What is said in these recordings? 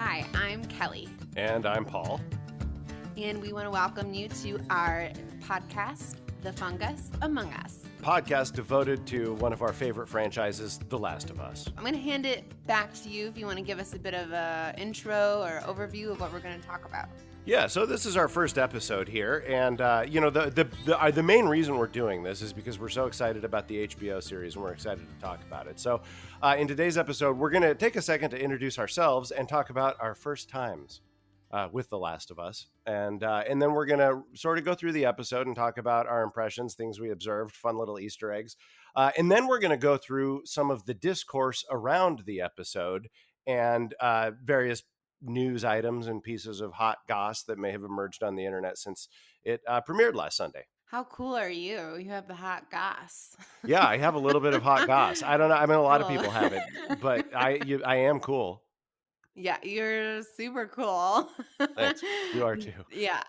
Hi, I'm Kelly, And I'm Paul. and we want to welcome you to our podcast, The Fungus Among Us. Podcast devoted to one of our favorite franchises, The Last of Us. I'm going to hand it back to you if you want to give us a bit of an intro or overview of what we're going to talk about. Yeah, so this is our first episode here, and the main reason we're doing this is because we're so excited about the HBO series, and we're excited to talk about it. So, in today's episode, we're going to take a second to introduce ourselves and talk about our first times with The Last of Us, and then we're going to sort of go through the episode and talk about our impressions, things we observed, fun little Easter eggs, and then we're going to go through some of the discourse around the episode and various news items and pieces of hot goss that may have emerged on the internet since it premiered last Sunday. How cool are you? You have the hot goss. Yeah, I have a little bit of hot goss. I don't know. I mean, a lot of Cool. people have it, but I am cool. Yeah, you're super cool. Thanks. You are too. Yeah,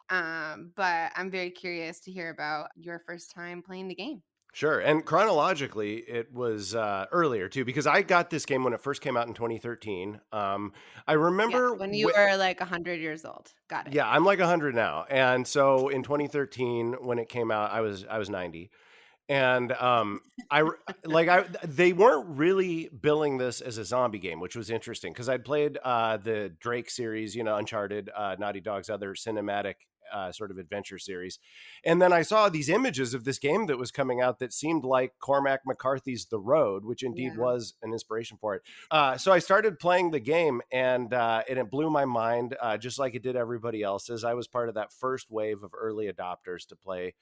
but I'm very curious to hear about your first time playing the game. Sure. And chronologically, it was earlier too, because I got this game when it first came out in 2013. I Yeah, remember when you were like 100 years old. Got it. yeah, I'm like 100 now. And so in 2013, when it came out, I was 90. And they weren't really billing this as a zombie game, which was interesting because I'd played the Drake series, Uncharted, Naughty Dog's other cinematic sort of adventure series. And then I saw these images of this game that was coming out that seemed like Cormac McCarthy's The Road, which indeed Yeah. was an inspiration for it. So I started playing the game and it blew my mind, just like it did everybody else's. I was part of that first wave of early adopters to play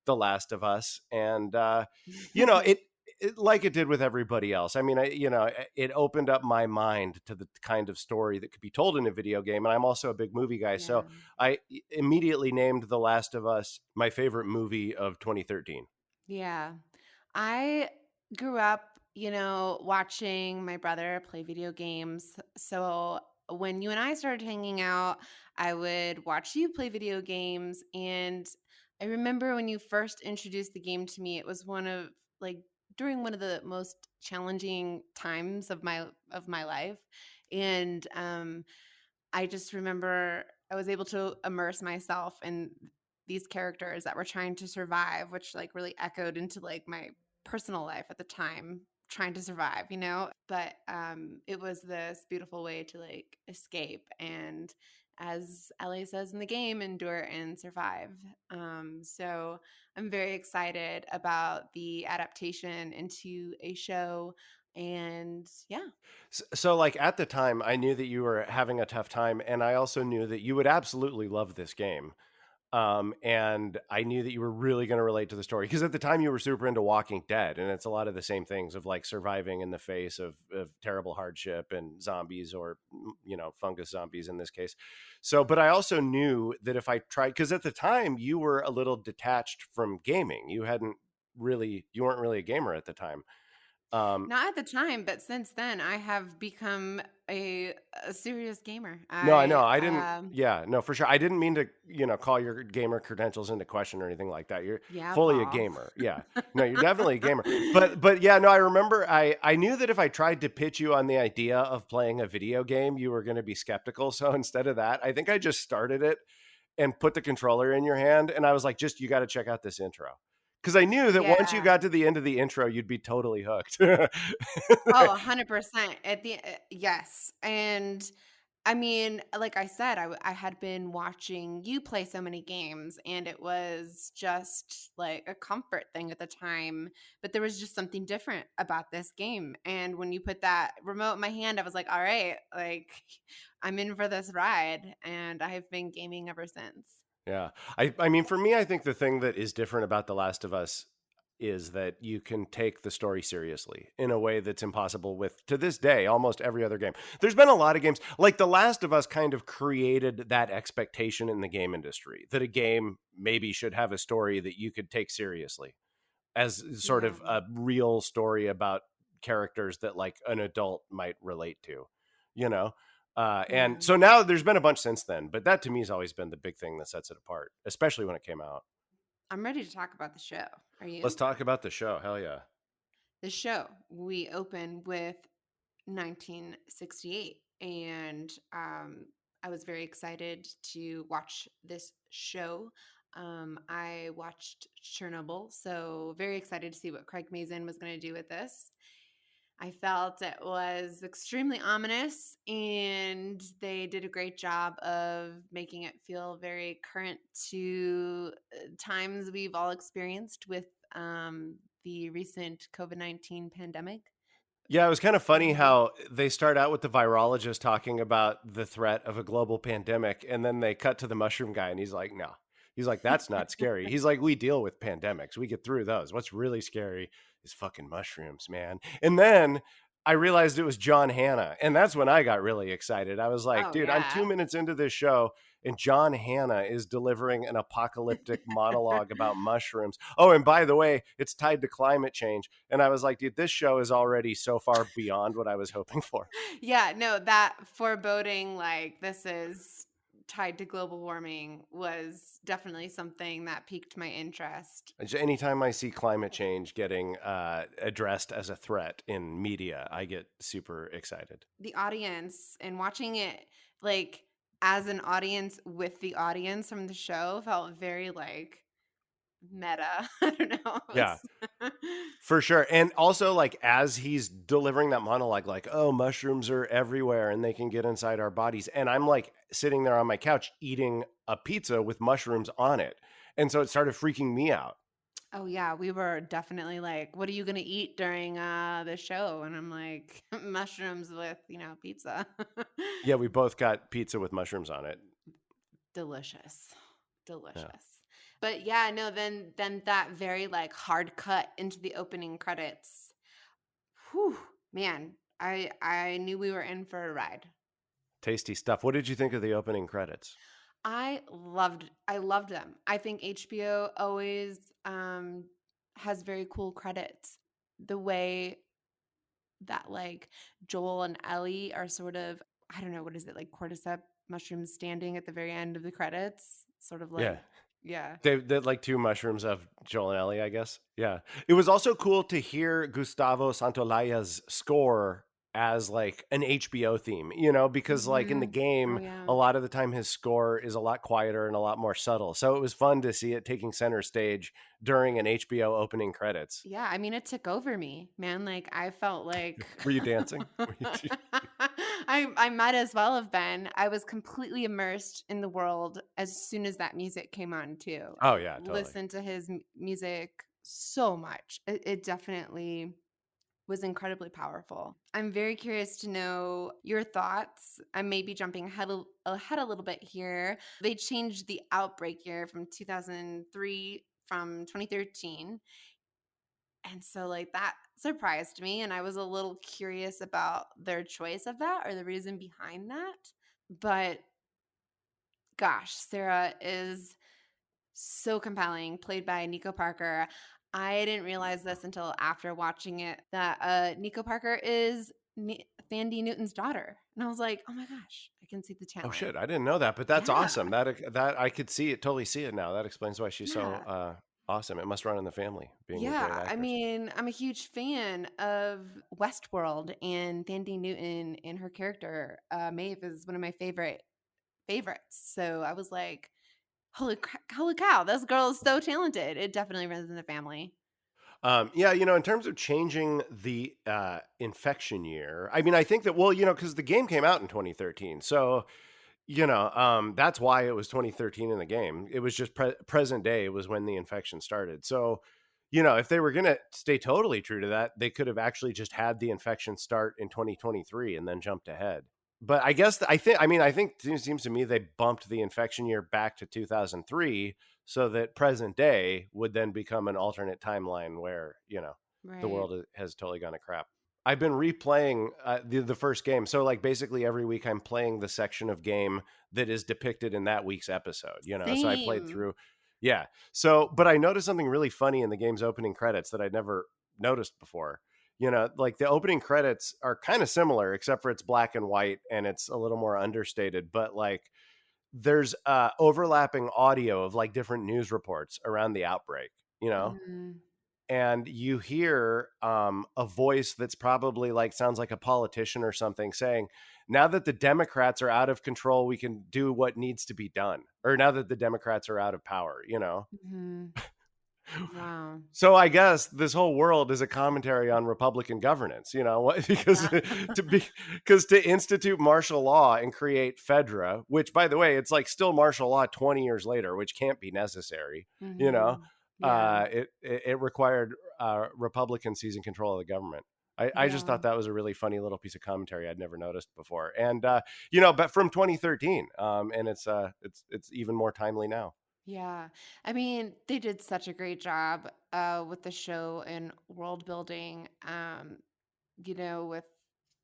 The Last of Us, and it like it did with everybody else. I mean, it opened up my mind to the kind of story that could be told in a video game, and I'm also a big movie guy, so I immediately named The Last of Us my favorite movie of 2013. Yeah. I grew up, watching my brother play video games. So when you and I started hanging out, I would watch you play video games. And I remember when you first introduced the game to me, it was during one of the most challenging times of my life. And I just remember I was able to immerse myself in these characters that were trying to survive, which like really echoed into like my personal life at the time, trying to survive, But it was this beautiful way to like escape and, as Ellie says in the game, endure and survive. So I'm very excited about the adaptation into a show. And yeah. So like at the time, I knew that you were having a tough time, and I also knew that you would absolutely love this game. And I knew that you were really going to relate to the story because at the time you were super into Walking Dead, and it's a lot of the same things of like surviving in the face of terrible hardship and zombies, or fungus zombies in this case. So, but I also knew that if I tried, because at the time you were a little detached from gaming, you weren't really a gamer at the time. Not at the time, but since then, I have become a serious gamer. No, I know. I didn't. Yeah, no, for sure. I didn't mean to, call your gamer credentials into question or anything like that. You're Yeah, fully a Paul. gamer. Yeah. No, you're definitely a gamer. But yeah, no, I remember I knew that if I tried to pitch you on the idea of playing a video game, you were going to be skeptical. So instead of that, I think I just started it and put the controller in your hand, and I was like, you got to check out this intro. Because I knew that once you Yeah. got to the end of the intro, you'd be totally hooked. Oh, 100%. Yes. And I mean, like I said, I had been watching you play so many games, and it was just like a comfort thing at the time. But there was just something different about this game. And when you put that remote in my hand, I was like, all right, like I'm in for this ride. And I have been gaming ever since. Yeah. I mean, for me, I think the thing that is different about The Last of Us is that you can take the story seriously in a way that's impossible with, to this day, almost every other game. There's been a lot of games, like The Last of Us kind of created that expectation in the game industry that a game maybe should have a story that you could take seriously as sort Yeah. of a real story about characters that like an adult might relate to, you know? Yeah. And so now there's been a bunch since then, but that to me has always been the big thing that sets it apart, especially when it came out. I'm ready to talk about the show. Are Let's you? talk about the show. Hell yeah. The show, we open with 1968. and I was very excited to watch this show. I watched Chernobyl, so very excited to see what Craig Mazin was going to do with this. I felt it was extremely ominous, and they did a great job of making it feel very current to times we've all experienced with the recent COVID-19 pandemic. Yeah, it was kind of funny Um, how they start out with the virologist talking about the threat of a global pandemic, and then they cut to the mushroom guy, and he's like, "No." He's like, "That's not scary." He's like, "We deal with pandemics. We get through those. What's really scary is fucking mushrooms, man." And then I realized it was John Hannah, and that's when I got really excited. I was like, oh, "Dude, I'm 2 yeah. minutes into this show, and John Hannah is delivering an apocalyptic monologue about mushrooms. Oh, and by the way, it's tied to climate change." And I was like, dude, this show is already so far beyond what I was hoping for. Yeah, no, that foreboding, like, this is tied to global warming was definitely something that piqued my interest. Anytime I see climate change getting addressed as a threat in media, I get super excited. The audience and watching it, like, as an audience with the audience from the show felt very, like, meta. I don't know. Yeah, It's for sure. And also, like, as he's delivering that monologue, like, oh, mushrooms are everywhere and they can get inside our bodies. And I'm like sitting there on my couch eating a pizza with mushrooms on it. And so it started freaking me out. Oh, yeah, we were definitely like, "What are you gonna eat during, the show?" And I'm like, "Mushrooms with, pizza." Yeah, we both got pizza with mushrooms on it. Delicious. Yeah. Delicious. But yeah, no, then that very, like, hard cut into the opening credits. Whew, man, I knew we were in for a ride. Tasty stuff. What did you think of the opening credits? I loved them. I think HBO always, has very cool credits. The way that, like, Joel and Ellie are sort of, I don't know, what is it, like, cordyceps mushrooms standing at the very end of the credits? Sort of Yeah. like, yeah. They like 2 mushrooms of Joel and Ellie, I guess. Yeah. It was also cool to hear Gustavo Santolaya's score as, like, an HBO theme, because, like, in the Mhm. Oh, game, yeah. a lot of the time his score is a lot quieter and a lot more subtle. So it was fun to see it taking center stage during an HBO opening credits. Yeah, I mean, it took over me, man, like, I felt like Were you dancing? Were you I might as well have been. I was completely immersed in the world as soon as that music came on too. Oh, I yeah, totally. listened to his music so much. It definitely was incredibly powerful. I'm very curious to know your thoughts. I may be jumping ahead a little bit here. They changed the outbreak year from 2003 from 2013. And so, like, that surprised me, and I was a little curious about their choice of that or the reason behind that. But gosh, Sarah is so compelling, played by Nico Parker. I didn't realize this until after watching it that Nico Parker is Thandie Newton's daughter. And I was like, "Oh my gosh, I can see the Oh, talent." shit, I didn't know that, but that's Yeah. awesome. That I could see it, totally see it now. That explains why she's so, Yeah. awesome. It must run in the family, being a great Yeah, I actress. mean, I'm a huge fan of Westworld, and Thandie Newton and her character, Maeve, is one of my favorites. So I was like, holy cow, this girl is so talented. It definitely runs in the family. Yeah, in terms of changing the infection year, I mean, I think that, well, because the game came out in 2013, so that's why it was 2013 in the game. It was just present day was when the infection started. So, if they were gonna stay totally true to that, they could have actually just had the infection start in 2023 and then jumped ahead. But I guess I think it seems to me they bumped the infection year back to 2003 so that present day would then become an alternate timeline where the Right. world has totally gone to crap. I've been replaying the first game, so like basically every week I'm playing the section of game that is depicted in that week's episode. So I played Same. through, yeah. So, but I noticed something really funny in the game's opening credits that I'd never noticed before. Like the opening credits are kind of similar, except for it's black and white and it's a little more understated. But like there's overlapping audio of like different news reports around the outbreak. Mm. and you hear a voice that's probably like sounds like a politician or something saying, now that the Democrats are out of control, we can do what needs to be done, or now that the Democrats are out of power, you know. Mhm. Wow. So I guess this whole world is a commentary on Republican governance, you know, because Yeah. to be because to institute martial law and create Fedra, which by the way, it's like still martial law 20 years later, which can't be necessary, you know. Mhm. Yeah. It required Republicans seizing control of the government. I just Yeah. thought that was a really funny little piece of commentary I'd never noticed before, and you know, but from 2013, and it's even more timely now. Yeah. I mean, they did such a great job with the show and world building. With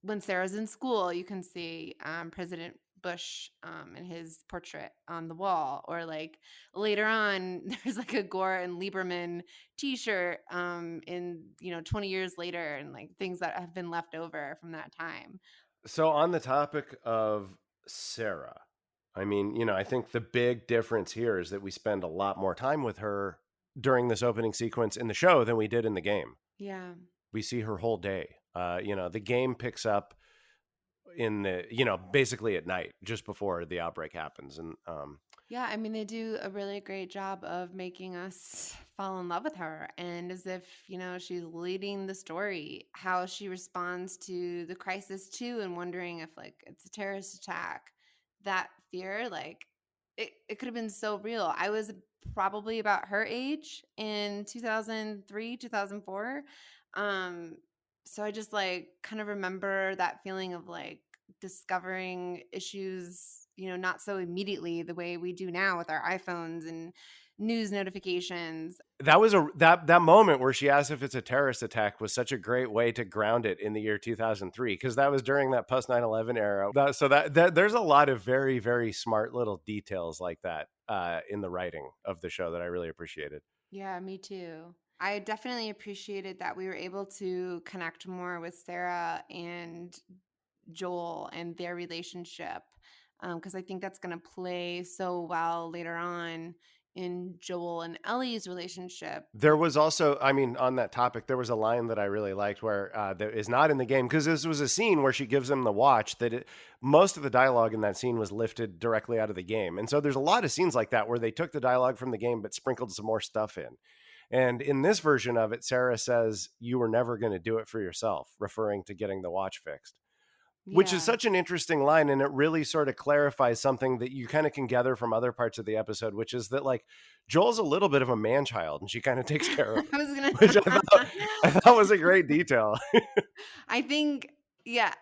when Sarah's in school, you can see President Bush and his portrait on the wall, or like later on, there's like a Gore and Lieberman T-shirt in 20 years later, and like things that have been left over from that time. So on the topic of Sarah, I mean, you know, I think the big difference here is that we spend a lot more time with her during this opening sequence in the show than we did in the game. Yeah. We see her whole day. You know, the game picks up in the, you know, basically at night, just before the outbreak happens. And Yeah, I mean, they do a really great job of making us fall in love with her. And as if, she's leading the story, how she responds to the crisis too, and wondering if like it's a terrorist attack. That fear, like it could have been so real. I was probably about her age in 2003, 2004. Um, so I just like kind of remember that feeling of like discovering issues, not so immediately the way we do now with our iPhones and news notifications. that was that moment where she asked if it's a terrorist attack was such a great way to ground it in the year 2003, because that was during that post 9/11 era. So that there's a lot of very, very smart little details like that in the writing of the show that I really appreciated. Yeah, me too. I definitely appreciated that we were able to connect more with Sarah and Joel and their relationship, because I think that's going to play so well later on in Joel and Ellie's relationship. There was also, I mean, on that topic, there was a line that I really liked where that is not in the game, because this was a scene where she gives him the watch. Most of the dialogue in that scene was lifted directly out of the game, and so there's a lot of scenes like that where they took the dialogue from the game but sprinkled some more stuff in. And in this version of it, Sarah says, "You were never going to do it for yourself," referring to getting the watch fixed, which is Yeah. such an interesting line, and it really sort of clarifies something that you kind of can gather from other parts of the episode, which is that like Joel's a little bit of a man child and she kind of takes care of I him, was gonna which I thought was a great detail. I think, yeah,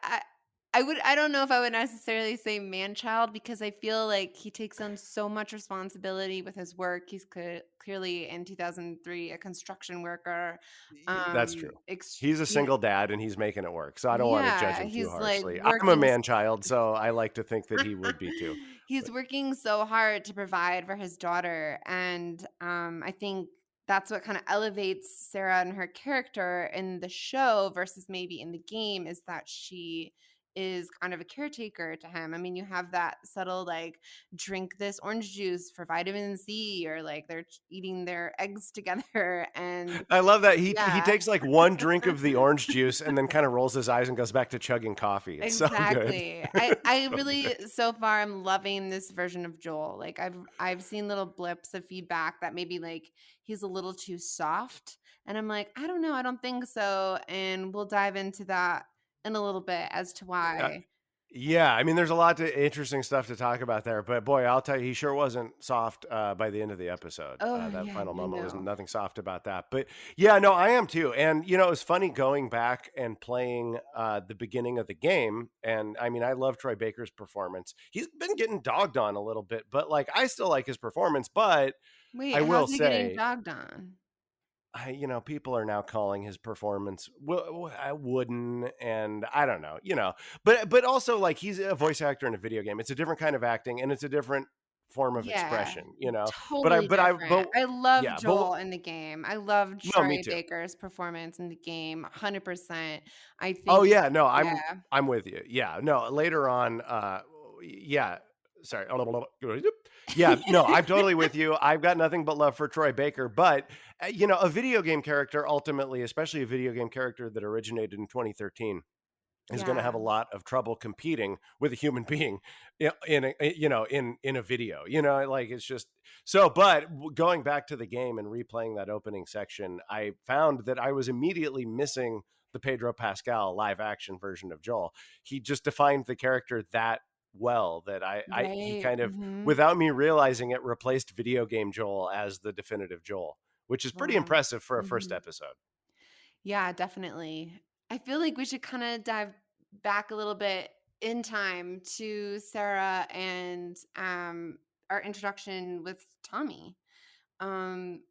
I don't know if I would necessarily say man child, because I feel like he takes on so much responsibility with his work. He's clearly in 2003 a construction worker. That's true. Ex He's a you know, single dad and he's making it work, so I don't want to judge yeah, him too he's like harshly. I'm a working. man child, so I like to think that he would be too. He's But working so hard to provide for his daughter, and I think that's what kind of elevates Sarah and her character in the show versus maybe in the game, is that she is kind of a caretaker to him. I mean, you have that subtle like drink this orange juice for vitamin C, or like they're eating their eggs together, and I love that he yeah. takes like one drink of the orange juice and then kind of rolls his eyes and goes back to chugging coffee. It's so good. Exactly. I So really, good. so far I'm loving this version of Joel. Like I've seen little blips of feedback that maybe like he's a little too soft, and I'm like, I don't know, I don't think so, and we'll dive into that in a little bit as to Uh, why. yeah, I mean, there's a lot of interesting stuff to talk about there, but boy, I'll tell you, he sure wasn't soft by the end of the episode. Oh That yeah, final no, moment was no. nothing soft about that. But yeah, no, I am too. And you know, it was funny going back and playing the beginning of the game. And I mean, I love Troy Baker's performance. He's been getting dogged on a little bit, but like, I still like his performance. But Wait, I will how's he getting say, dogged on? you know, people are now calling his performance wooden, and I don't know, you know, but also like he's a voice actor in a video game. It's a different kind of acting, and it's a different form of Yeah, expression, you know. totally But different. I love yeah, but Joel in the game. I love no, me Troy too. Baker's performance in the game, 100%. I Oh think, yeah, no, yeah. I'm with you. Yeah, no, later on, yeah. sorry. Yeah, no, I'm totally with you. I've got nothing but love for Troy Baker, but a video game character ultimately, especially a video game character that originated in 2013, is going to have Yeah, a lot of trouble competing with a human being in a video. Like it's just so. But going back to the game and replaying that opening section, I found that I was immediately missing the Pedro Pascal live action version of Joel. He just defined the character that well that he right. kind of, Mhm. without me realizing it, replaced video game Joel as the definitive Joel, which is pretty Wow. impressive for a first Mhm. episode. Yeah, definitely. I feel like we should kinda dive back a little bit in time to Sarah and, our introduction with Tommy. Um,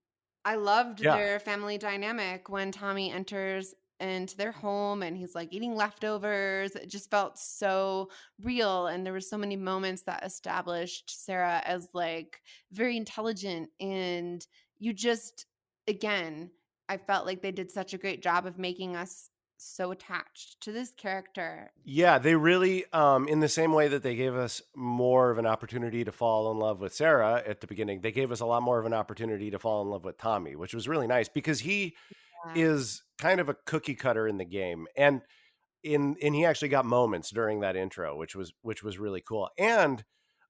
I loved Yeah. their family dynamic when Tommy enters into their home and he's like eating leftovers. It just felt so real. And there were so many moments that established Sarah as like very intelligent. And you just, again, I felt like they did such a great job of making us so attached to this character. Yeah, they really, in the same way that they gave us more of an opportunity to fall in love with Sarah at the beginning, they gave us a lot more of an opportunity to fall in love with Tommy, which was really nice because he Yeah. is kind of a cookie cutter in the game. And he actually got moments during that intro, which was really cool. And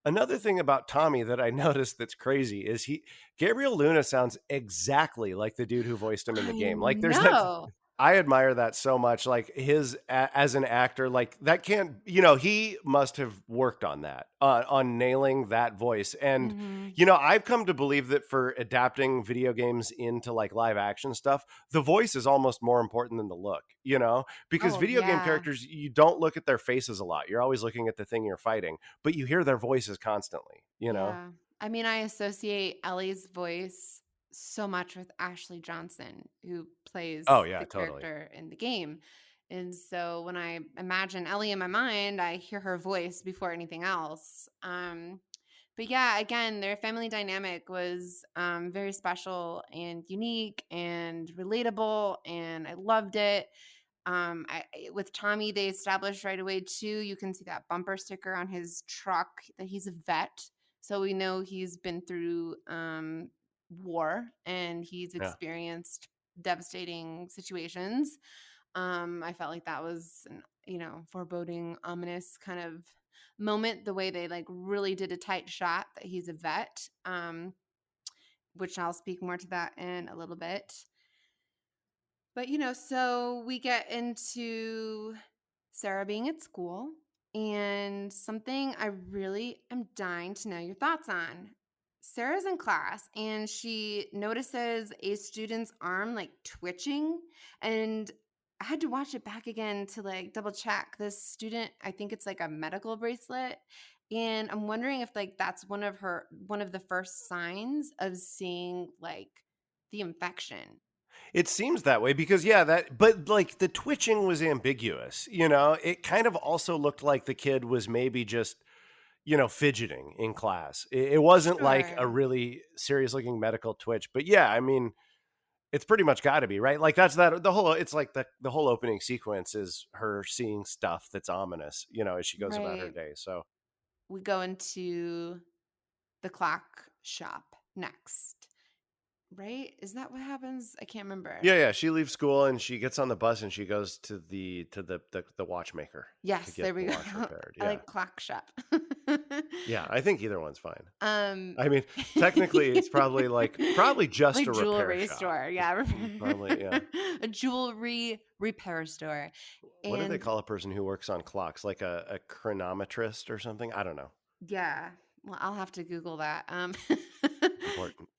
another thing about Tommy that I noticed that's crazy is Gabriel Luna sounds exactly like the dude who voiced him in the I game. Like there's that. know. I admire that so much. Like as an actor, like that can't, he must have worked on that, on nailing that voice. And, Mhm. I've come to believe that for adapting video games into like live action stuff, the voice is almost more important than the look, because Oh, video game yeah. characters, you don't look at their faces a lot. You're always looking at the thing you're fighting, but you hear their voices constantly. Yeah. I mean, I associate Ellie's voice so much with Ashley Johnson, who Oh, plays yeah, the totally. character in the game. And so when I imagine Ellie in my mind, I hear her voice before anything else. But yeah, again, their family dynamic was very special and unique and relatable, and I loved it. With Tommy, they established right away too. You can see that bumper sticker on his truck that he's a vet, so we know he's been through war and he's Yeah. experienced devastating situations. I felt like that was an foreboding, ominous kind of moment. The way they like really did a tight shot that he's a vet, which I'll speak more to that in a little bit. But, so we get into Sarah being at school and something I really am dying to know your thoughts on. Sarah's in class and she notices a student's arm like twitching, and I had to watch it back again to like double check. This student, I think it's like a medical bracelet, and I'm wondering if like that's one of the first signs of seeing like the infection. It seems that way because yeah, but like the twitching was ambiguous. It kind of also looked like the kid was maybe just, fidgeting in class. It wasn't like a Sure. really serious looking medical twitch, but yeah, I mean, it's pretty much got to be, right? Like that's that the whole it's like the whole opening sequence is her seeing stuff that's ominous, as she goes about her Right. day. So, We go into the clock shop next, right? Is that what happens? I can't remember. yeah, yeah, she leaves school and she gets on the bus and she goes to the watchmaker to Yes, get there we the go. watch repaired. I Yeah. like clock shop. Yeah, I think either one's fine. um I mean, technically, it's probably just like a repair jewelry shop. store. It's Yeah. probably yeah. A jewelry repair store. What do they And call a person who works on clocks? Like a chronometrist or something? I don't know. yeah, well, I'll have to Google that. Important.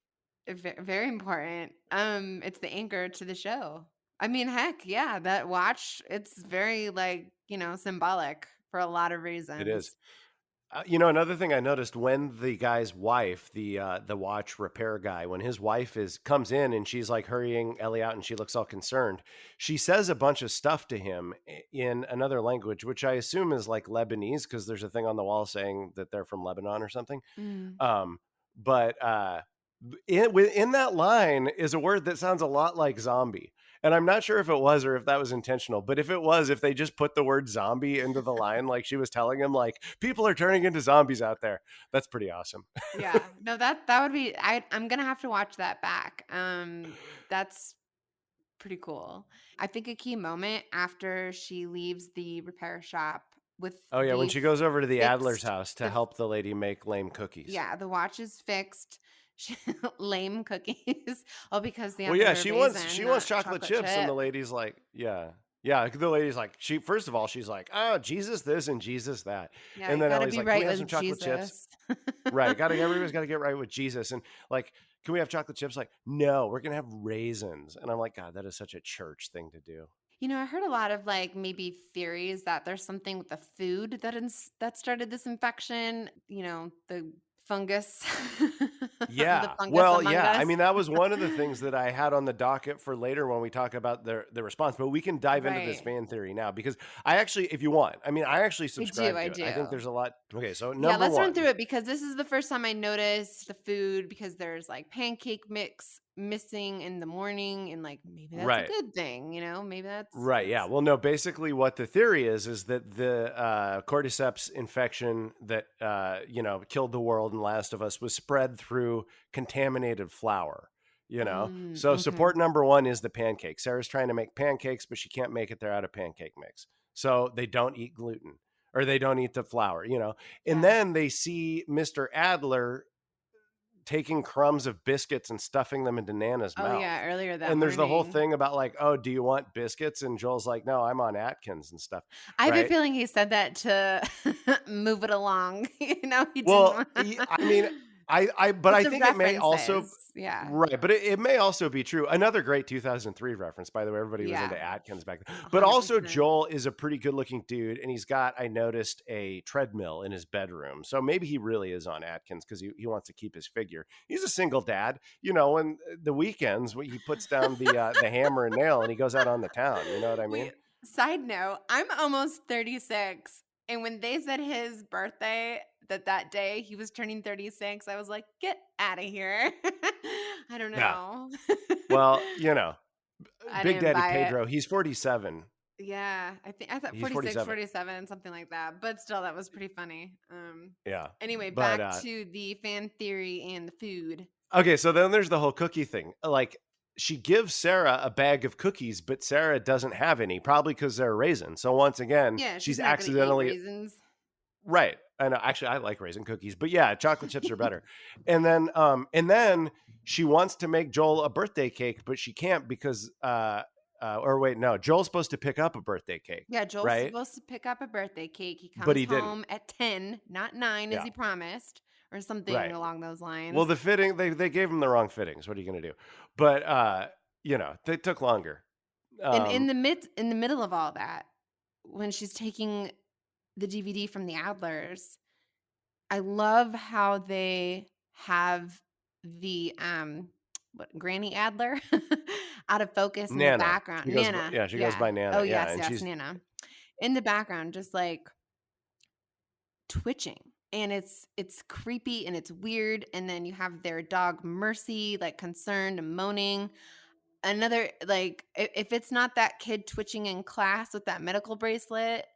Very important. It's the anchor to the show. I mean, heck, yeah, that watch, it's very like, symbolic for a lot of It is. reasons. Another thing I noticed when the guy's wife, the watch repair guy, when his wife is comes in and she's like hurrying Ellie out and she looks all concerned, she says a bunch of stuff to him in another language, which I assume is like Lebanese because there's a thing on the wall saying that they're from Lebanon or something. Mm. Um, but in that line is a word that sounds a lot like zombie. And I'm not sure if it was or if that was intentional, but if it was, if they just put the word zombie into the line, like she was telling him, like, people are turning into zombies out there. That's pretty awesome. Yeah. No, that would be I'm gonna have to watch that back. That's pretty cool. I think a key moment after she leaves the repair shop with Oh yeah, when the she goes over to the Adler's fixed house to the help the lady make lame cookies. yeah, the watch is fixed. She lame cookies. All because the Well, yeah, other she wants raisin, she wants not chocolate chocolate chips, and chip. the lady's like, yeah, yeah. The lady's like, she first of all, she's like, oh, Jesus this and Jesus that, Yeah, and you then gotta Ellie's be like, can we right have some with chocolate chips? Jesus. Right, got to everybody's got to get right with Jesus, and like, can we have chocolate chips? Like, no, we're gonna have raisins, and I'm like, God, that is such a church thing to do. I heard a lot of like maybe theories that there's something with the food that started this infection. The fungus, the Yeah. fungus Well, among yeah. I us. mean, that was one of the things that I had on the docket for later when we talk about the response. But we can dive into this Right. fan theory now because I actually, if you want, I mean, I actually I do. subscribe I to it. I think do. there's a lot. Okay, so Yeah, number let's run through one, it because this is the first time I noticed the food because there's like pancake mix missing in the morning and like maybe that's a right? good thing, Maybe Right. Yeah. that's Well, no. Basically, what the theory is that the cordyceps infection that killed the world and Last of Us was spread through contaminated flour. So mhm. support number one is the pancake. Sarah's trying to make pancakes, but she can't make it. They're out of pancake mix, so they don't eat gluten or they don't eat the flour. And Yeah. then they see Mr. Adler taking crumbs of biscuits and stuffing them into Nana's Oh mouth. yeah, earlier that And there's the whole morning. thing about like, oh, do you want biscuits? And Joel's like, no, I'm on Atkins and stuff. I have a Right. feeling he said that to move it along. He didn't Well, want I mean, but but I the think it may also, references, yeah, right, but it may also be true. Another great 2003 reference, by the way, everybody was yeah, into Atkins back then. But also, 100%. Joel is a pretty good looking dude, and he's got, I noticed, a treadmill in his bedroom. So maybe he really is on Atkins because he wants to keep his figure. He's a single dad, and the weekends when he puts down the hammer and nail and he goes out on the town. You know what I Wait, mean? side note, I'm almost 36, and when they said his birthday, that day he was turning 36, I was like, "Get out of here." I don't Yeah. know. Well, I Big didn't Daddy buy it. Pedro, he's 47. Yeah, I thought He's 46, 47. 47, something like that, but still, that was pretty funny. Yeah. Anyway, But back to the fan theory and the food. okay, so then there's the whole cookie thing. Like she gives Sarah a bag of cookies, but Sarah doesn't have any, probably because they're raisins. So once again, Yeah, she's she's not gonna eat accidentally raisins. right. I know. Actually, I like raisin cookies, but yeah, chocolate chips are better. And then she wants to make Joel a birthday cake, but she can't because or wait, no, Joel's supposed to pick up a birthday cake, Yeah, Joel's right? supposed to pick up a birthday cake. He But comes he didn't. home at 10, not 9 as Yeah, he promised, or something right. along those Well, lines. the fitting they gave him the wrong fittings. What are you going to do? But they took longer. And Um, in the middle of all that, when she's taking the DVD from the Adlers, I love how they have the what Granny Adler out of focus in the Nana. background. Nana, She goes yeah. by Nana. Oh Yeah, yes, and yes, she's Nana. In the background, just like twitching. And it's creepy and it's weird. And then you have their dog Mercy, like concerned and moaning. Another like if it's not that kid twitching in class with that medical bracelet,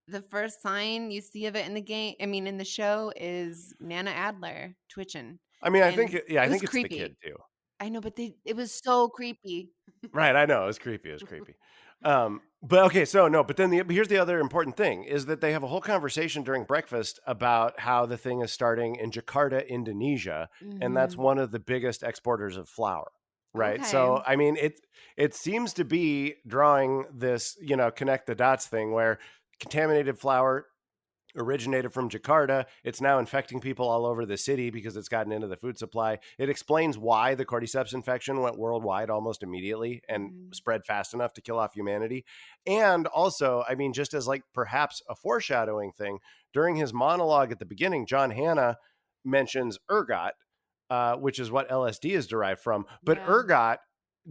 the first sign you see of it in the game, I mean in the show, is Nana Adler twitching. I mean, And I it was think it's the kid creepy. too. I know, but it was so creepy. Right, I know, it was creepy, it was creepy. But okay, so no, but then here's the other important thing is that they have a whole conversation during breakfast about how the thing is starting in Jakarta, Indonesia, and that's Mhm. one of the biggest exporters of flour. Right. Okay. So I mean it seems to be drawing this, connect the dots thing where contaminated flour originated from Jakarta. It's now infecting people all over the city because it's gotten into the food supply. It explains why the cordyceps infection went worldwide almost immediately and Mhm. spread fast enough to kill off humanity. And also, I mean, just as like perhaps a foreshadowing thing, during his monologue at the beginning, John Hanna mentions ergot, which is what LSD is derived from. But Yeah. ergot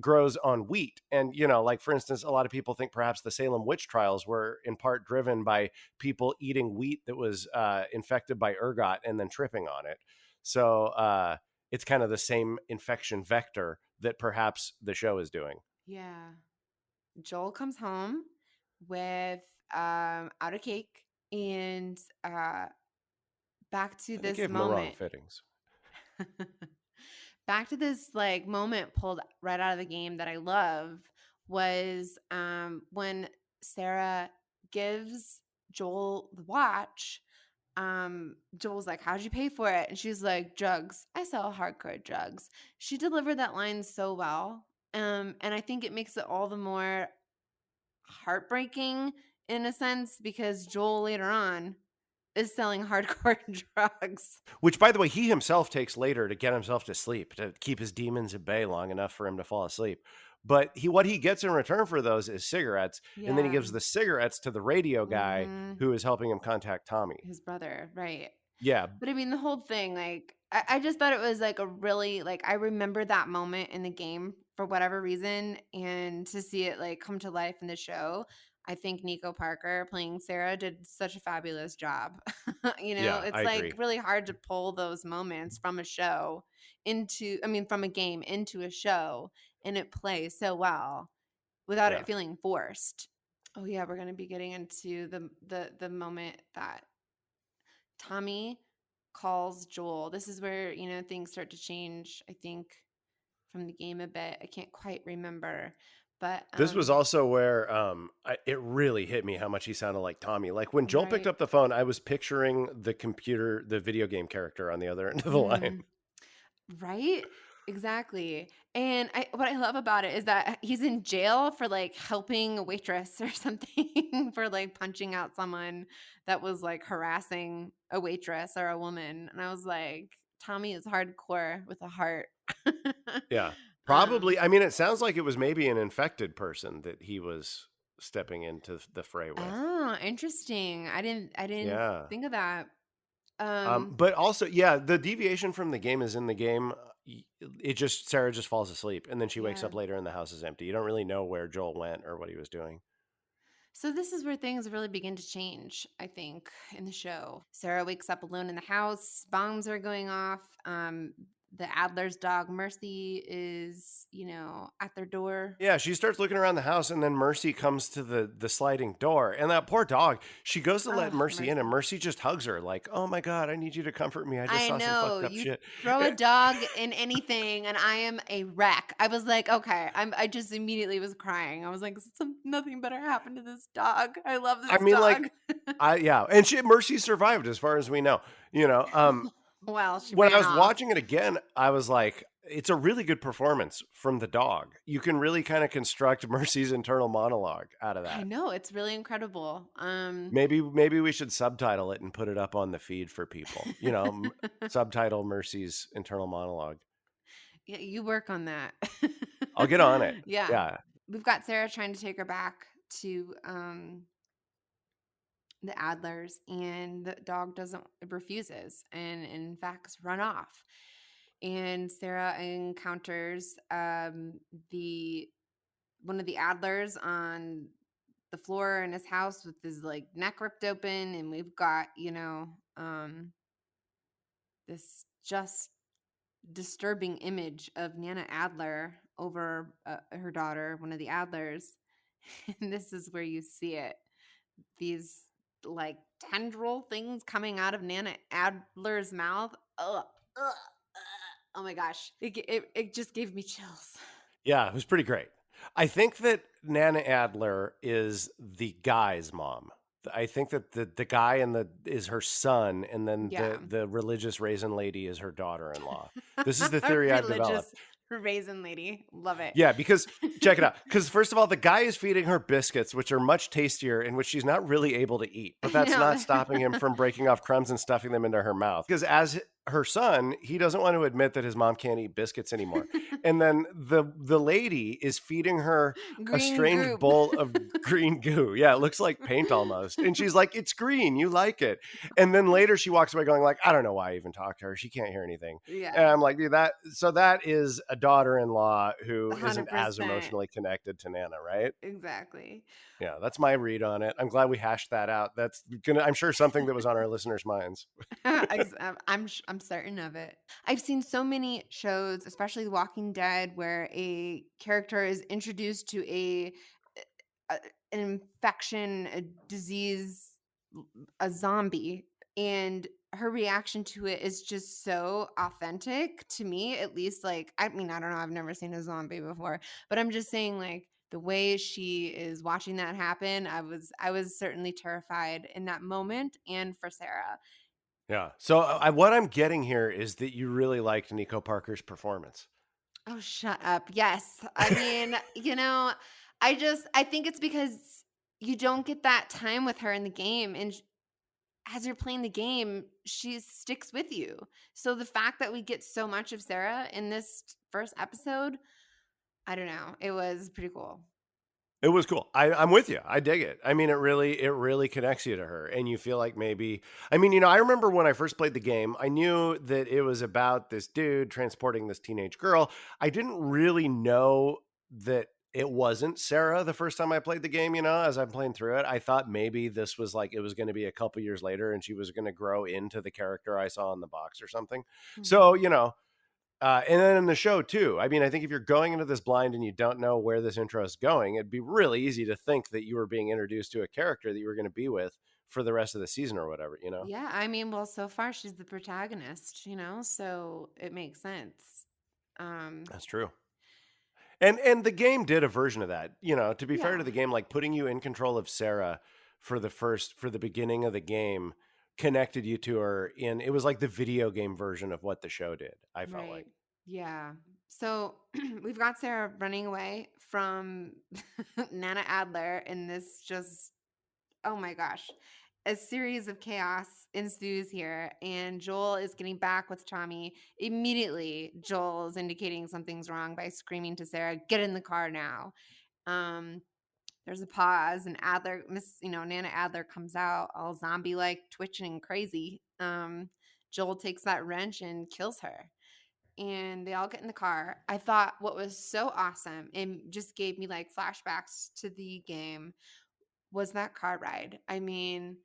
grows on wheat. And, like for instance, a lot of people think perhaps the Salem witch trials were in part driven by people eating wheat that was infected by ergot and then tripping on it. So it's kind of the same infection vector that perhaps the show is doing. Yeah. Joel comes home with out a cake and back to They this gave him the wrong moment. fittings. Back to this like moment pulled right out of the game that I love was when Sarah gives Joel the watch. Joel's like, "How'd you pay for it?" And she's like, "Drugs. I sell hardcore drugs." She delivered that line so well. And I think it makes it all the more heartbreaking in a sense because Joel later on is selling hardcore drugs. Which, by the way, he himself takes later to get himself to sleep, to keep his demons at bay long enough for him to fall asleep. But what he gets in return for those is cigarettes, and then he Yeah. gives the cigarettes to the radio guy Mhm. who is helping him contact Tommy. His brother, right. Yeah, But I mean, the whole thing, like, I just thought it was like a really, like, I remember that moment in the game for whatever reason. And to see it like come to life in the show, I think Nico Parker playing Sarah did such a fabulous job. yeah, I It's like agree. really hard to pull those moments from a show into, I mean, from a game into a show, and it plays so well without Yeah. it feeling forced. Oh yeah, we're gonna be getting into the moment that Tommy calls Joel. This is where, things start to change, I think, from the game a bit. I can't quite remember. But This was also where it really hit me how much he sounded like Tommy. Like when Joel picked right. up the phone, I was picturing the video game character on the other end of the line. Mm, right? Exactly. And what I love about it is that he's in jail for like helping a waitress or something for like punching out someone that was like harassing a waitress or a woman. And I was like, Tommy is hardcore with a heart. Yeah. Probably. um I mean, it sounds like it was maybe an infected person that he was stepping into the fray with. Oh, interesting. I didn't Yeah. think of that. Um, But also, yeah, the deviation from the game is in the game. It just Sarah just falls asleep, and then she wakes yeah. up later, and the house is empty. You don't really know where Joel went or what he was doing. So this is where things really begin to change, I think, in the show. Sarah wakes up alone in the house, bombs are going off. The Adler's dog Mercy is, at their door. Yeah, she starts looking around the house, and then Mercy comes to the sliding door, and that poor dog. She goes to let Oh, Mercy in, and Mercy. Mercy just hugs her, like, "Oh my god, I need you to comfort me. I just I saw some know, fucked up you shit." throw a dog in anything and I am a wreck. I was like, okay, I just immediately was crying. I was like, nothing better happened to this dog. I love I this mean, dog. like, yeah, and Mercy survived as far as we know. You know, Well, she when I ran was off. watching it again, I was like, it's a really good performance from the dog. You can really kind of construct Mercy's internal monologue out of I that. know, it's really incredible. Maybe we should subtitle it and put it up on the feed for people. Subtitle Mercy's internal monologue. Yeah, you work on that. I'll get on it. Yeah. Yeah. We've got Sarah trying to take her back to, the Adlers, and the dog doesn't refuses and in fact run off. And Sarah encounters, the one of the Adlers on the floor in his house with his, like, neck ripped open, and we've got, this just disturbing image of Nana Adler over her daughter, one of the Adlers. And this is where you see it. These like tendril things coming out of Nana Adler's mouth. Ugh, ugh, ugh. Oh my gosh. It just gave me chills. Yeah, it was pretty great. I think that Nana Adler is the guy's mom. I think that the guy is her son, and then Yeah. the religious raisin lady is her daughter-in-law. This is the theory I've developed. Religious raisin lady. Love it. Yeah, because check it out. Because first of all, the guy is feeding her biscuits, which are much tastier and which she's not really able to eat. But I that's not know. stopping him from breaking off crumbs and stuffing them into her mouth. Because as her son, he doesn't want to admit that his mom can't eat biscuits anymore. And then the lady is feeding her a Green strange goop. bowl of green goo. Yeah, it looks like paint almost. And she's like, "It's green. You like it." And then later she walks away going like, "I don't know why I even talked to her. She can't hear anything." And Yeah. I'm like, dude, that is a daughter-in-law who isn't as 100%. emotionally connected to Nana, right? Exactly. Yeah, that's my read on it. I'm glad we hashed that out. I'm sure something that was on our listeners' minds. I'm certain of it. I've seen so many shows, especially The Walking Dead, where a character is introduced to a, an infection, a disease, a zombie, and her reaction to it is just so authentic to me, at least. Like, I mean, I don't know, I've never seen a zombie before, but I'm just saying, like, the way she is watching that happen, I was certainly terrified in that moment, and for Sarah. Yeah. So what I'm getting here is that you really liked Nico Parker's performance. Oh, shut up. Yes. I mean, I think it's because you don't get that time with her in the game, and as you're playing the game, she sticks with you. So the fact that we get so much of Sarah in this first episode, I don't know. It was pretty cool. It was cool. I'm with you. I dig it. I mean, it really connects you to her, and you feel like maybe. I mean, I remember when I first played the game, I knew that it was about this dude transporting this teenage girl. I didn't really know that it wasn't Sarah the first time I played the game. As I'm playing through it, I thought maybe this was like it was going to be a couple years later, and she was going to grow into the character I saw in the box or something. So, Mhm. and then in the show too. I mean, I think if you're going into this blind and you don't know where this intro is going, it'd be really easy to think that you were being introduced to a character that you were going to be with for the rest of the season or whatever. Yeah, I mean, well, so far she's the protagonist, so it makes sense. Um, That's true. And the game did a version of that. To be fair yeah, to the game, like putting you in control of Sarah for the beginning of the game connected you to her in it was like the video game version of what the show did, I felt right. like. Yeah. So we've got Sarah running away from Nana Adler in this just, oh my gosh, a series of chaos ensues here, and Joel is getting back with Tommy. Immediately, Joel is indicating something's wrong by screaming to Sarah, "Get in the car now." Um, there's a pause, and Nana Adler comes out all zombie like, twitching and crazy. Joel takes that wrench and kills her, and they all get in the car. I thought what was so awesome and just gave me like flashbacks to the game was that car ride. I mean,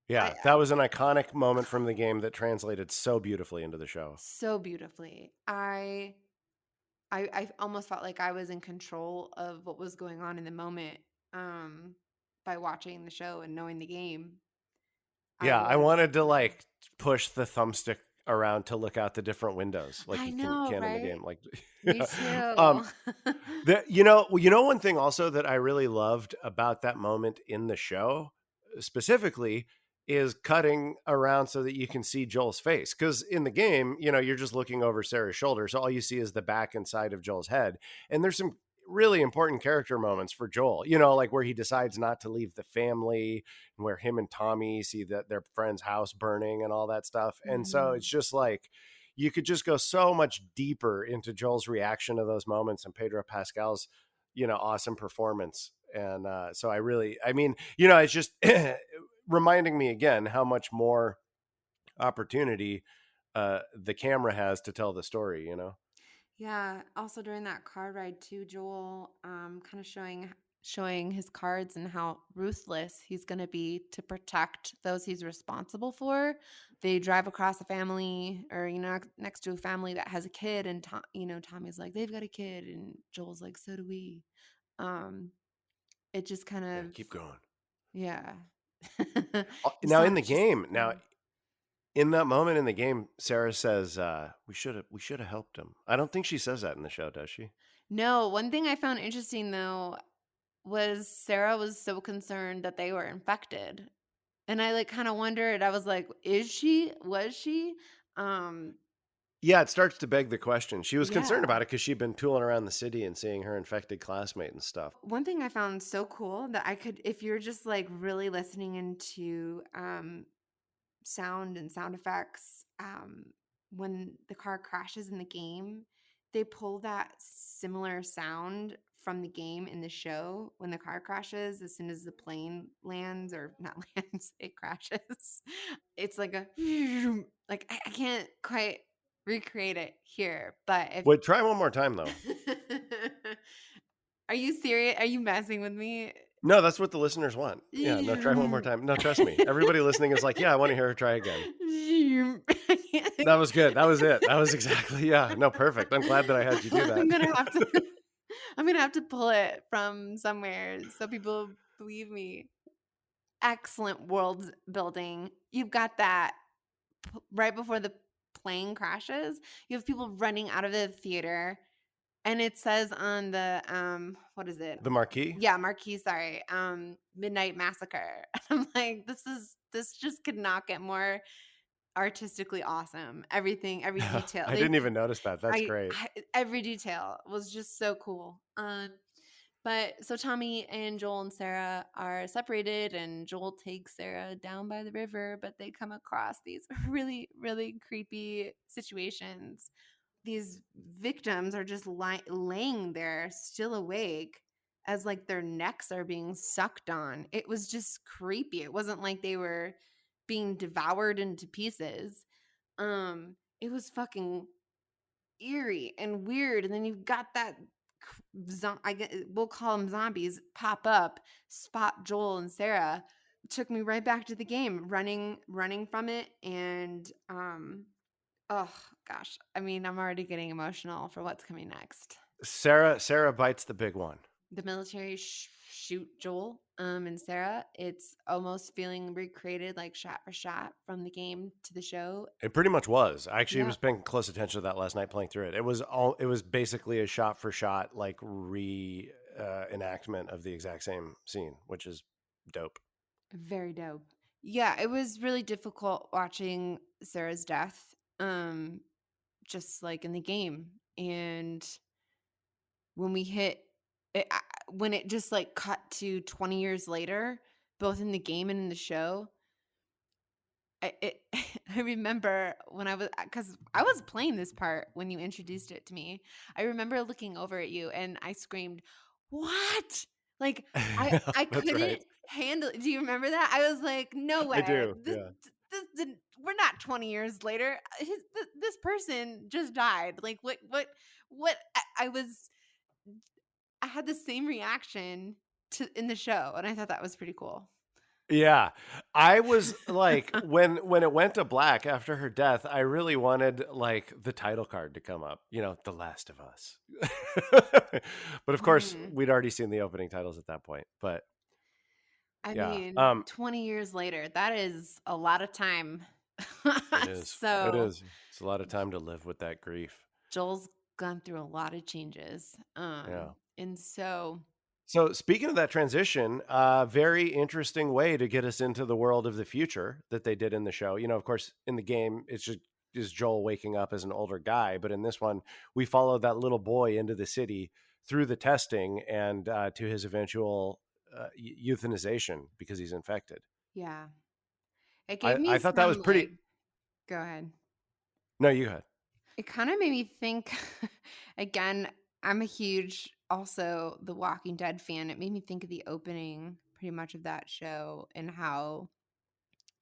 Yeah, that was an iconic moment from the game that translated so beautifully into the show. so beautifully. I almost felt like I was in control of what was going on in the moment, um, by watching the show and knowing the game. I Yeah, I was wanted to like push the thumbstick around to look out the different windows like I you can know, can in the right? game. Like, Me um, too. one thing also that I really loved about that moment in the show specifically is cutting around so that you can see Joel's face. Because in the game, you're just looking over Sarah's shoulder, so all you see is the back and side of Joel's head. And there's some really important character moments for Joel. Like where he decides not to leave the family, and where him and Tommy see that their friend's house burning and all that stuff. And so it's Mhm. just like you could just go so much deeper into Joel's reaction to those moments and Pedro Pascal's, awesome performance. And so I mean, it's just reminding me again how much more opportunity the camera has to tell the story. Yeah, also during that car ride too, Joel, kind of showing his cards and how ruthless he's going to be to protect those he's responsible for. They drive across a family, or next to a family that has a kid, and Tommy's like, they've got a kid, and Joel's like, so do we. Um, it just kind Yeah, of, keep going. yeah. Now in the Just game, in that moment in the game, Sarah says, we should have helped him. I don't think she says that in the show, does she? no. One thing I found interesting though was Sarah was so concerned that they were infected. And I, like, kinda wondered, I was like, "Is she? Was she?" Um, Yeah, it starts to beg the question. She was concerned yeah. about it because she'd been tooling around the city and seeing her infected classmate and stuff. One thing I found so cool that I could, if you're just, like, really listening into, sound and sound effects, when the car crashes in the game, they pull that similar sound from the game in the show when the car crashes as soon as the plane lands, or not lands, it crashes. It's like a like I can't quite recreate it here, but if Wait, try one more time though. Are you serious? Are you messing with me? No, that's what the listeners want. Yeah, no, try one more time. No, trust me. Everybody listening is like, yeah, I want to hear her try again. That was good. That was it. That was exactly, yeah. No, perfect. I'm glad that I had you do that. I'm gonna have to I'm gonna have to pull it from somewhere so people believe me. Excellent world building. You've got that right before the plane crashes. You have people running out of the theater, and it says on the what is it? The Marquis. Yeah, marquee. Sorry, Midnight Massacre. I'm like, this just could not get more artistically awesome. Everything, every detail. I didn't even notice that. That's great. Every detail was just so cool. But so Tommy and Joel and Sarah are separated, and Joel takes Sarah down by the river, but they come across these really, really creepy situations. These victims are just laying there, still awake, as like their necks are being sucked on. It was just creepy. It wasn't like they were being devoured into pieces. It was fucking eerie and weird. And then you've got that we'll call them zombies pop up, spot Joel and Sarah. It took me right back to the game, running from it, and oh gosh, I mean, I'm already getting emotional for what's coming next. Sarah bites the big one. The military shoot Joel and Sarah. It's almost feeling recreated, like shot for shot from the game to the show. It pretty much was. I actually Yeah, was paying close attention to that last night playing through it. It was basically a shot for shot like re enactment of the exact same scene, which is dope. very dope. Yeah, it was really difficult watching Sarah's death, just like in the game. And when we hit it, when it just like cut to 20 years later, both in the game and in the show, I remember when I was, because I was playing this part when you introduced it to me. I remember looking over at you and I screamed, "What?" Like I That's right. couldn't handle it. Do you remember that? I was like, "No I way. do. This Yeah. this didn't, we're not 20 years later. This person just died." Like what I had the same reaction to in the show, and I thought that was pretty cool. Yeah. I was like when it went to black after her death, I really wanted like the title card to come up, The Last of Us. But of course, Mhm. we'd already seen the opening titles at that point. But I yeah. mean, 20 years later, that is a lot of time. It is. It So, is. It's a lot of time to live with that grief. Joel's gone through a lot of changes. Yeah. And so So speaking of that transition, very interesting way to get us into the world of the future that they did in the show. Of course, in the game, it's just is Joel waking up as an older guy, but in this one, we follow that little boy into the city through the testing and to his eventual euthanization because he's infected. yeah, it gave I me thought that was some pretty. like, go ahead. No, you had. It kind of made me think again, I'm a huge also The Walking Dead fan. It made me think of the opening pretty much of that show and how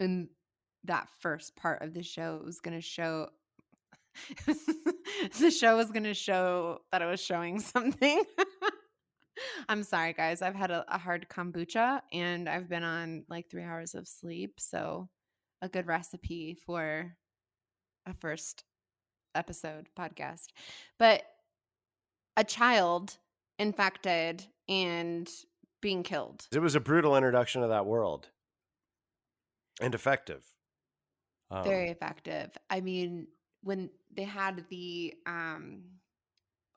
in that first part of the show it was going to show the show was gonna show that it was showing something. I'm sorry, guys. I've had a hard kombucha and I've been on like 3 hours of sleep. So, a good recipe for a first episode podcast. But a child infected and being killed. It was a brutal introduction to that world and effective. Very Um, effective. I mean, when they had the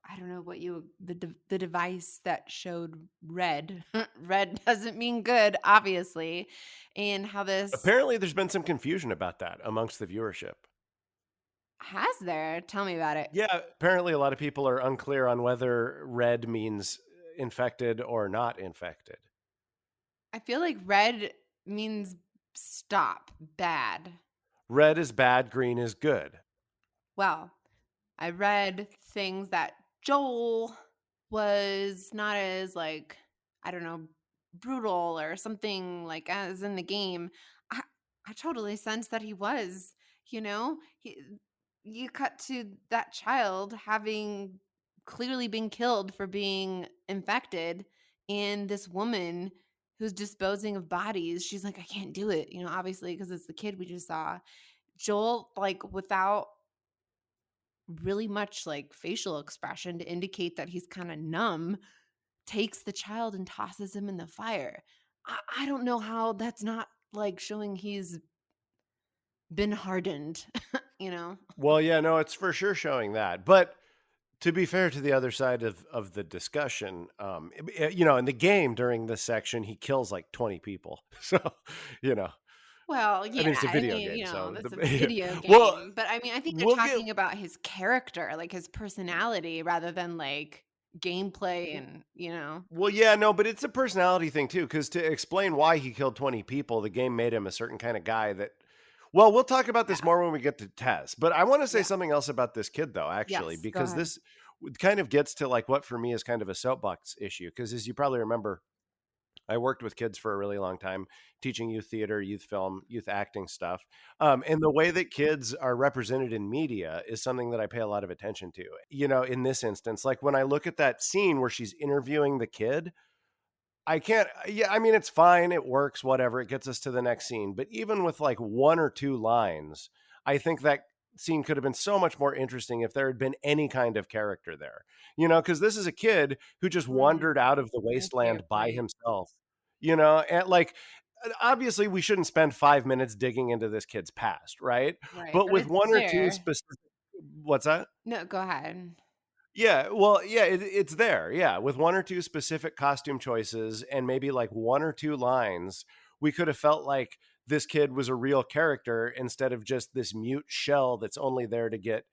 I don't know what you the device that showed red. Red doesn't mean good, obviously. And how this Apparently, there's been some confusion about that amongst the viewership. has there. Tell me about it. Yeah, apparently a lot of people are unclear on whether red means infected or not infected. I feel like red means stop, bad. Red is bad, green is good. Well, I read things that Joel was not as like, I don't know, brutal or something like as in the game. I I totally sense that he was, you know? You cut to that child having clearly been killed for being infected, and this woman who's disposing of bodies, she's like, I can't do it, obviously because it's the kid we just saw. Joel, like, without really much like facial expression to indicate that he's kind of numb, takes the child and tosses him in the fire. I don't know how that's not like showing he's been hardened, you know? Well, yeah, no, it's for sure showing that. But to be fair to the other side of the discussion, in the game during this section, he kills like 20 people. So, you know, Well, I yeah, mean, it's a I video mean, game. So, that's a video well, game, but I mean, I think they're we'll get talking about his character, like his personality rather than like gameplay and, Well, yeah, no, but it's a personality thing too, because to explain why he killed 20 people, the game made him a certain kind of guy that. Well, we'll talk about yeah, this more when we get to Tess, but I want to say yeah. something else about this kid, though, actually, Yes, go because ahead. this kind of gets to like what for me is kind of a soapbox issue. Because as you probably remember, I worked with kids for a really long time, teaching youth theater, youth film, youth acting stuff. And the way that kids are represented in media is something that I pay a lot of attention to. In this instance, like when I look at that scene where she's interviewing the kid, I can't, yeah, I mean, it's fine. It works, whatever. It gets us to the next scene. But even with like one or two lines, I think that scene could have been so much more interesting if there had been any kind of character there, because this is a kid who just Mm, wandered out of the I see your wasteland by point. himself, and like, obviously we shouldn't spend 5 minutes digging into this kid's past, right? Right, But but with it's one or two there. specific, what's that? No, go ahead. Yeah, well, yeah, it's there. Yeah, with one or two specific costume choices and maybe like one or two lines, we could have felt like this kid was a real character instead of just this mute shell that's only there to get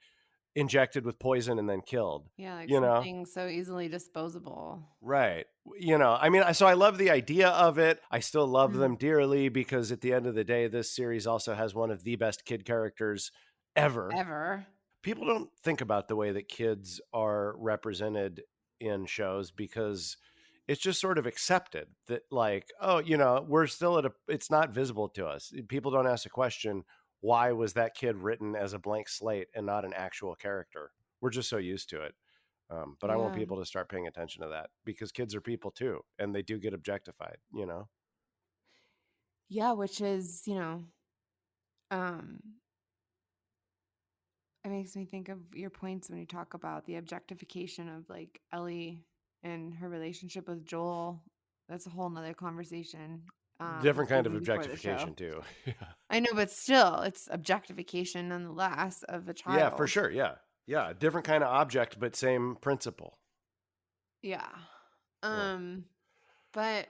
injected with poison and then killed. Yeah, like You know? something so easily disposable. Right. I mean, so I love the idea of it. I still love Mm, them dearly because at the end of the day, this series also has one of the best kid characters ever. ever. People don't think about the way that kids are represented in shows because it's just sort of accepted that like, oh, we're still it's not visible to us. People don't ask the question, why was that kid written as a blank slate and not an actual character? We're just so used to it. But I want Yeah. people to start paying attention to that because kids are people too, and they do get objectified. Yeah, which is, um it makes me think of your points when you talk about the objectification of like Ellie and her relationship with Joel. That's a whole nother conversation. Different kind of Even before the show. objectification too. I know, but still, it's objectification nonetheless of a Yeah, for child. sure. Yeah. Yeah. Different kind of object, but same principle. Yeah. Yeah. Um, but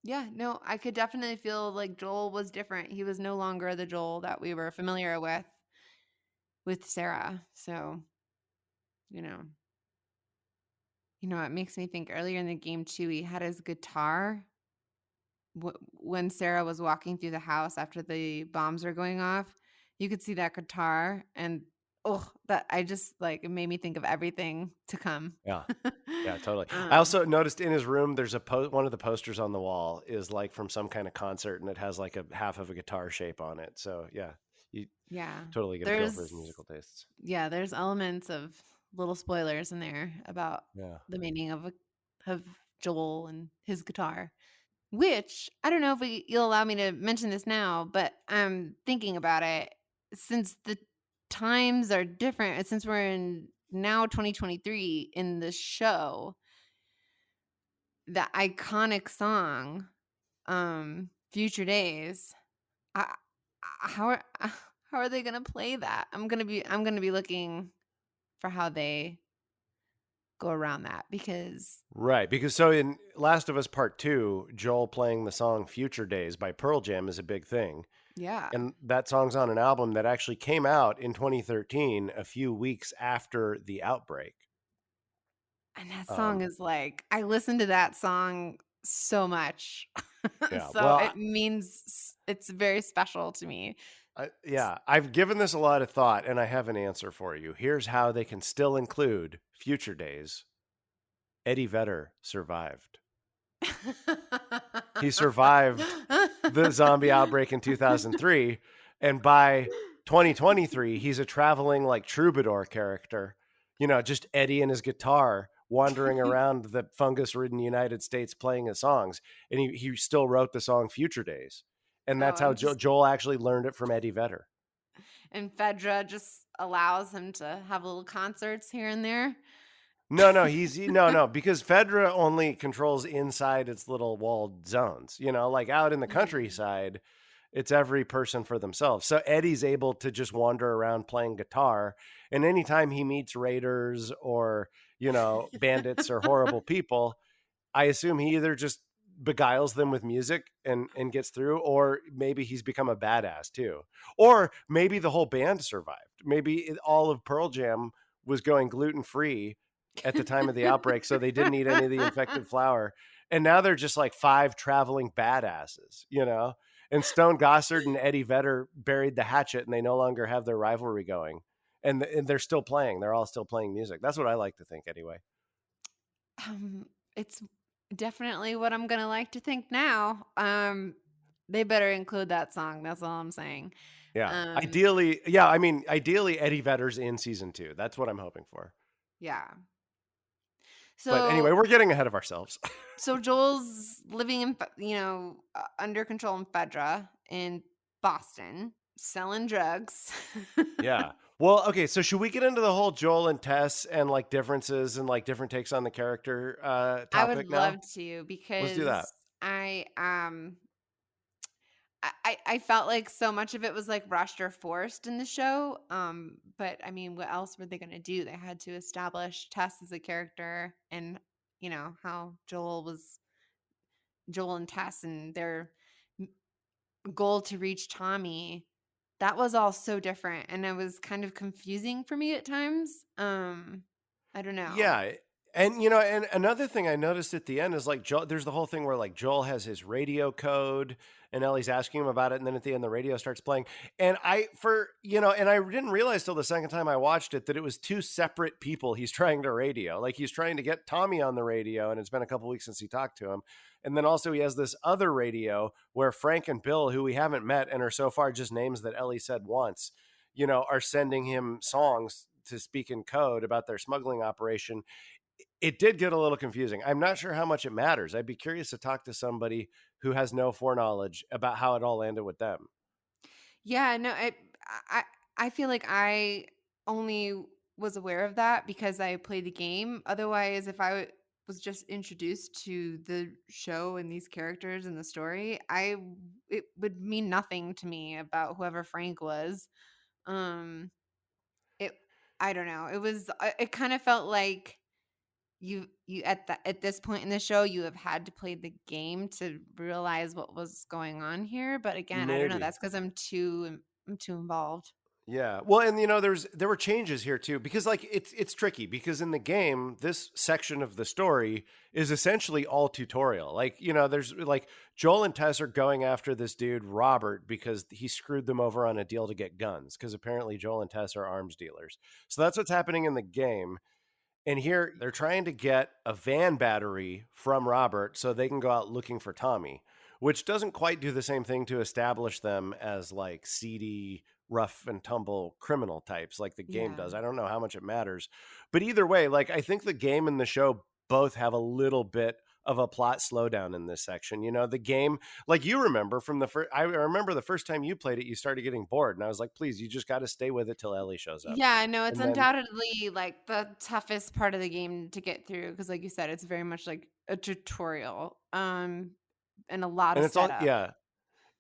yeah, no, I could definitely feel like Joel was different. He was no longer the Joel that we were familiar with Sarah. So, you know, it makes me think earlier in the game too, he had his guitar when Sarah was walking through the house after the bombs were going off. You could see that guitar, and that I just like it made me think of everything to come. Yeah. Yeah, totally. I um, also noticed in his room, there's one of the posters on the wall is like from some kind of concert, and it has like a half of a guitar shape on it. So yeah, you yeah, totally get a feel for his there's musical tastes. there's elements of little spoilers in there about Yeah. the meaning of Joel and his guitar. Which I don't know if you'll allow me to mention this now, but I'm thinking about it since the times are different, and since we're in now 2023 in the show, the iconic song, Future Days. I, how are how are they gonna play that? I'm gonna be looking for how they go around that because Right. Because so in Last of Us Part 2, Joel playing the song Future Days by Pearl Jam is a big thing. yeah, And that song's on an album that actually came out in 2013, a few weeks after the outbreak. and that song Um, is like I listen to that song so much. yeah. So Well, it means it's very special to me. yeah, I've given this a lot of thought and I have an answer for you. Here's how they can still include Future Days. Eddie Vedder survived. He survived the zombie outbreak in 2003. And by 2023, he's a traveling like troubadour character, just Eddie and his guitar wandering around the fungus ridden United States playing his songs. And he still wrote the song Future Days. And Oh, that's how and just Joel actually learned it from Eddie Vedder. and Fedra just allows him to have little concerts here and there. No, no, no, because Fedra only controls inside its little walled zones. Like out in the Mm. countryside, it's every person for themselves. So Eddie's able to just wander around playing guitar, and anytime he meets raiders or, bandits or horrible people, I assume he either just beguiles them with music and gets through, or maybe he's become a badass too. Or maybe the whole band survived. Maybe all of Pearl Jam was going gluten free at the time of the outbreak, so they didn't eat any of the infected flour. And now they're just like five traveling badasses. And Stone Gossard and Eddie Vedder buried the hatchet, and they no longer have their rivalry going. And they're still playing. They're all still playing music. That's what I like to think, anyway. It's definitely what I'm gonna like to think now. They better include that song. That's all I'm saying. Yeah. Um, Ideally, yeah. I mean, ideally, Eddie Vedder's in season 2. That's what I'm hoping for. yeah. But anyway, So we're getting ahead of ourselves. Joel's living in under control in Fedra in Boston, selling drugs. Yeah. Well, okay. So should we get into the whole Joel and Tess and like differences and like different takes on the character I would topic love now? to Let's do that. because I felt like so much of it was like rushed or forced in the show. But I mean, what else were they going to do? They had to establish Tess as a character and how Joel and Tess and their m- goal to reach Tommy. That was all so different, and it was kind of confusing for me at times. I don't know. Yeah. And another thing I noticed at the end is like Joel, there's the whole thing where like Joel has his radio code and Ellie's asking him about it. And then at the end, the radio starts playing. And I didn't realize till the second time I watched it that it was two separate people he's trying to radio. Like he's trying to get Tommy on the radio, and it's been a couple weeks since he talked to him. And then also he has this other radio where Frank and Bill, who we haven't met and are so far just names that Ellie said once, are sending him songs to speak in code about their smuggling operation. It did get a little confusing. I'm not sure how much it matters. I'd be curious to talk to somebody who has no foreknowledge about how it all landed with them. Yeah, no, I I feel like I only was aware of that because I played the game. Otherwise, if was just introduced to the show and these characters and the story, it would mean nothing to me about whoever Frank was. Um, it I don't know. It kind of felt like you at this point in the show, you have had to play the game to realize what was going on here, but again, I don't know, Maybe. that's because I'm too involved. Yeah. Well, and there were changes here too, because like it's tricky because in the game, this section of the story is essentially all tutorial. Like, there's like Joel and Tess are going after this dude, Robert, because he screwed them over on a deal to get guns, because apparently Joel and Tess are arms dealers. So that's what's happening in the game. And here they're trying to get a van battery from Robert so they can go out looking for Tommy, which doesn't quite do the same thing to establish them as like seedy, rough and tumble criminal types like the game Yeah. does. I don't know how much it matters. But either way, like I think the game and the show both have a little bit of a plot slowdown in this section. The game, like you remember from the first, I remember the first time you played it, you started getting bored. And I was like, please, you just got to stay with it till Ellie shows up. Yeah, no, it's And then undoubtedly, like, the toughest part of the game to get through because, like you said, it's very much like a tutorial, and a lot And of it's all, setup. yeah.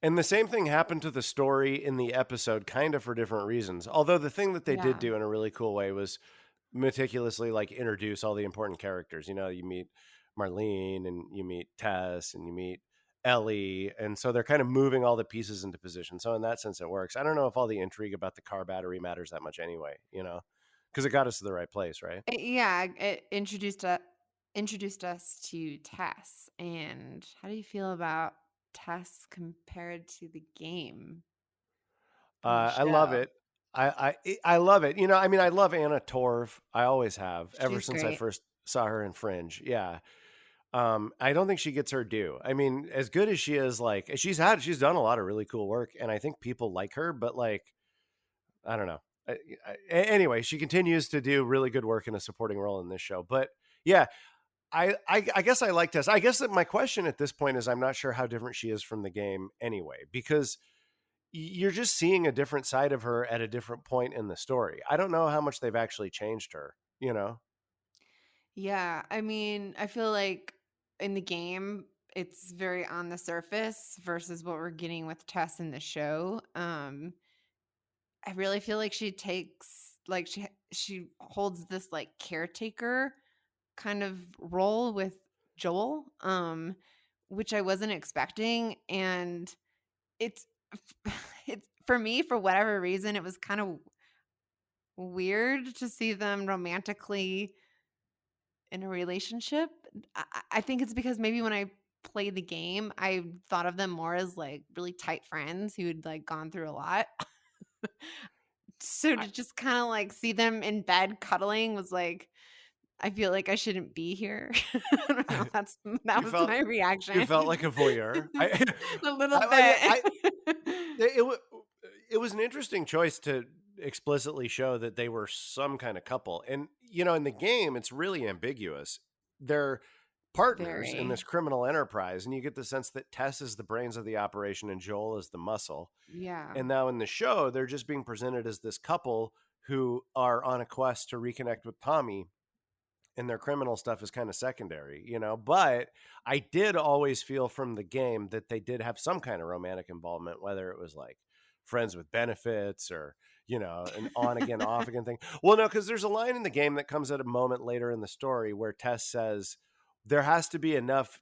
And the same thing happened to the story in the episode, kind of for different reasons. Although the thing that they did Yeah. do in a really cool way was meticulously like introduce all the important characters. You meet Marlene and you meet Tess and you meet Ellie. And so they're kind of moving all the pieces into position. So in that sense, it works. I don't know if all the intrigue about the car battery matters that much anyway, because it got us to the right place, right? Yeah, it introduced us to Tess, and how do you feel about Tess compared to the game in the I love show? it. I love it. I mean, I love Anna Torv. I always have, ever She's since I great. first saw her in Fringe. Yeah. I don't think she gets her due. I mean, as good as she is, like she's done a lot of really cool work, and I think people like her. But like, I don't know. Anyway, she continues to do really good work in a supporting role in this show. But yeah, I guess I like Tess. I guess that my question at this point is I'm not sure how different she is from the game anyway, because you're just seeing a different side of her at a different point in the story. I don't know how much they've actually changed her, you know? Yeah, I mean, I feel like in the game, it's very on the surface versus what we're getting with Tess in the show. I really feel like she takes like she holds this like caretaker kind of role with Joel, which I wasn't expecting, and it's it's for me for whatever reason it was kind of weird to see them romantically in a relationship. I think it's because maybe when I played the game, I thought of them more as like really tight friends who'd like gone through a lot. So I, to just kind of like see them in bed cuddling was like, I feel like I shouldn't be here. I don't know. That you was felt my you reaction. felt like a voyeur. A little I bit. it, wa- it was an interesting choice to explicitly show that they were some kind of couple. And in the game it's really ambiguous. They're partners in Very. this criminal enterprise, and you get the sense that Tess is the brains of the operation and Joel is the muscle. Yeah. And now in the show they're just being presented as this couple who are on a quest to reconnect with Tommy, and their criminal stuff is kind of secondary. But I did always feel from the game that they did have some kind of romantic involvement, whether it was like friends with benefits or an on again off again thing. Well, no, because there's a line in the game that comes at a moment later in the story where Tess says there has to be enough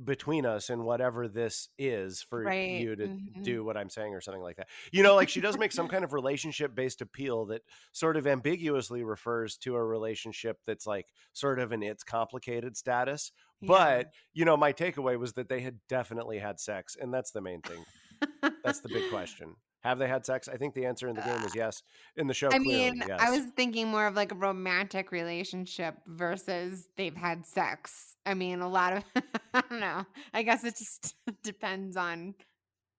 between us and whatever this is for Right. you to Mhm. do what I'm saying or something like that. Like she does make some kind of relationship based appeal that sort of ambiguously refers to a relationship that's like sort of in its complicated status. Yeah. But, my takeaway was that they had definitely had sex, and that's the main thing. That's the big question. Have they had sex? I think the answer in the game is yes. In the show, I clearly, mean, I yes. was thinking more of like a romantic relationship versus they've had sex. I mean, a lot of I don't know. I guess it just depends on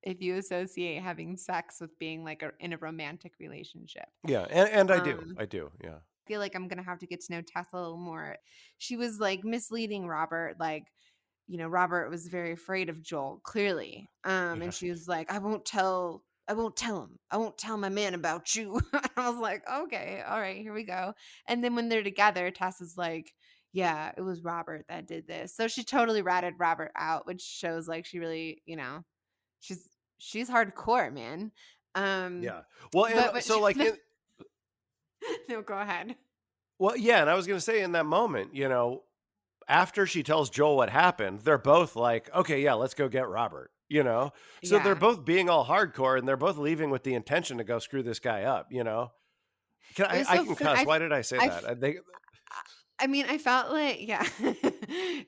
if you associate having sex with being like in a romantic relationship. Yeah. And I do. Um I do. Yeah. feel like I'm gonna have to get to know Tessa a little more. She was like misleading Robert, like, Robert was very afraid of Joel, clearly. Yeah. And she was like, I won't tell him. I won't tell my man about you. I was like, okay, all right, here we go. And then when they're together, Tessa's like, yeah, it was Robert that did this. So she totally ratted Robert out, which shows like she really, she's she's hardcore, man. Um, Yeah. Well, and but so like no, go ahead. yeah, and I was going to say in that moment, after she tells Joel what happened, they're both like, okay, yeah, let's go get Robert. So they're Yeah. both being all hardcore and they're both leaving with the intention to go screw this guy up. Can It I, was I so can fun. cuss. Why did I say I that? I mean, I felt like yeah.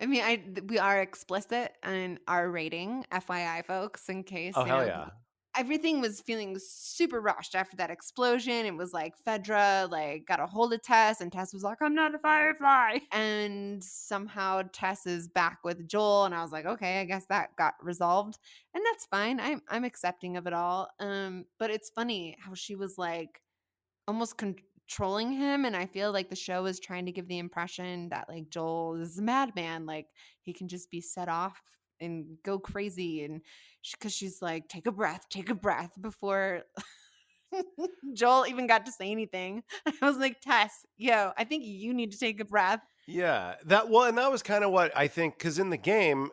I mean, we are explicit in our rating, FYI, folks, in case, Oh, hell yeah. everything was feeling super rushed after that explosion. It was like Fedra like got a hold of Tess and Tess was like, I'm not a firefly. And somehow Tess is back with Joel and I was like, okay, I guess that got resolved. And that's fine. I'm accepting of it all. But it's funny how she was like almost controlling him, and I feel like the show is trying to give the impression that, like, Joel is a madman, like, he can just be set off and go crazy, and because she's like, take a breath," before Joel even got to say anything. I was like, "Tess, yo, I think you need to take a breath." Yeah, and that was kind of what I think, because in the game,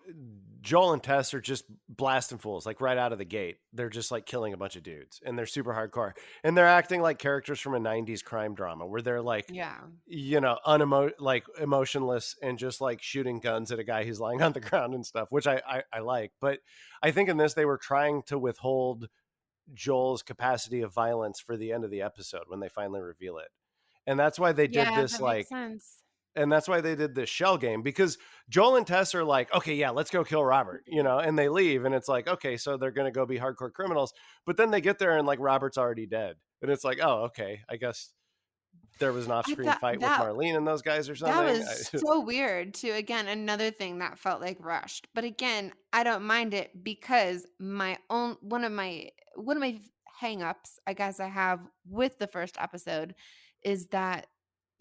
Joel and Tess are just blasting fools, like right out of the gate. They're just like killing a bunch of dudes, and they're super hardcore, and they're acting like characters from a '90s crime drama, where they're like, Yeah. like emotionless and just like shooting guns at a guy who's lying on the ground and stuff, which I like. But I think in this they were trying to withhold Joel's capacity of violence for the end of the episode when they finally reveal it, and that's why they did Yeah, this that makes like sense. and that's why they did this shell game, because Joel and Tess are like, okay, yeah, let's go kill Robert, and they leave. And it's like, okay, so they're going to go be hardcore criminals. But then they get there and like Robert's already dead. And it's like, oh, okay, I guess there was an off I screen thought fight with Marlene and those guys or that something. was so weird too. Again, another thing that felt like rushed. But again, I don't mind it because my own one of my hangups, I guess I have with the first episode is that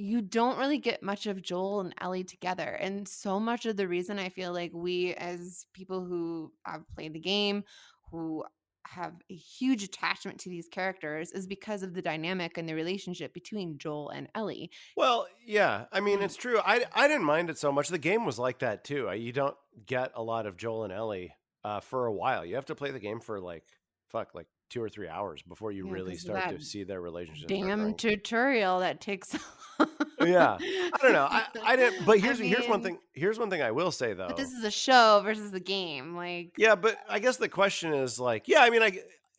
you don't really get much of Joel and Ellie together. And so much of the reason I feel like we as people who have played the game, who have a huge attachment to these characters is because of the dynamic and the relationship between Joel and Ellie. Well, yeah. I mean, Mm, it's true. I didn't mind it so much. The game was like that too. You don't get a lot of Joel and Ellie for a while. You have to play the game for like 2 or 3 hours before you yeah, really because of start that to see their relationship start damn growing. tutorial that takes Yeah, I don't know. I didn't. But I here's one mean, thing. Here's one thing I will say but this though. is a show versus the game, like, Yeah, but I guess the question is like, yeah, I mean,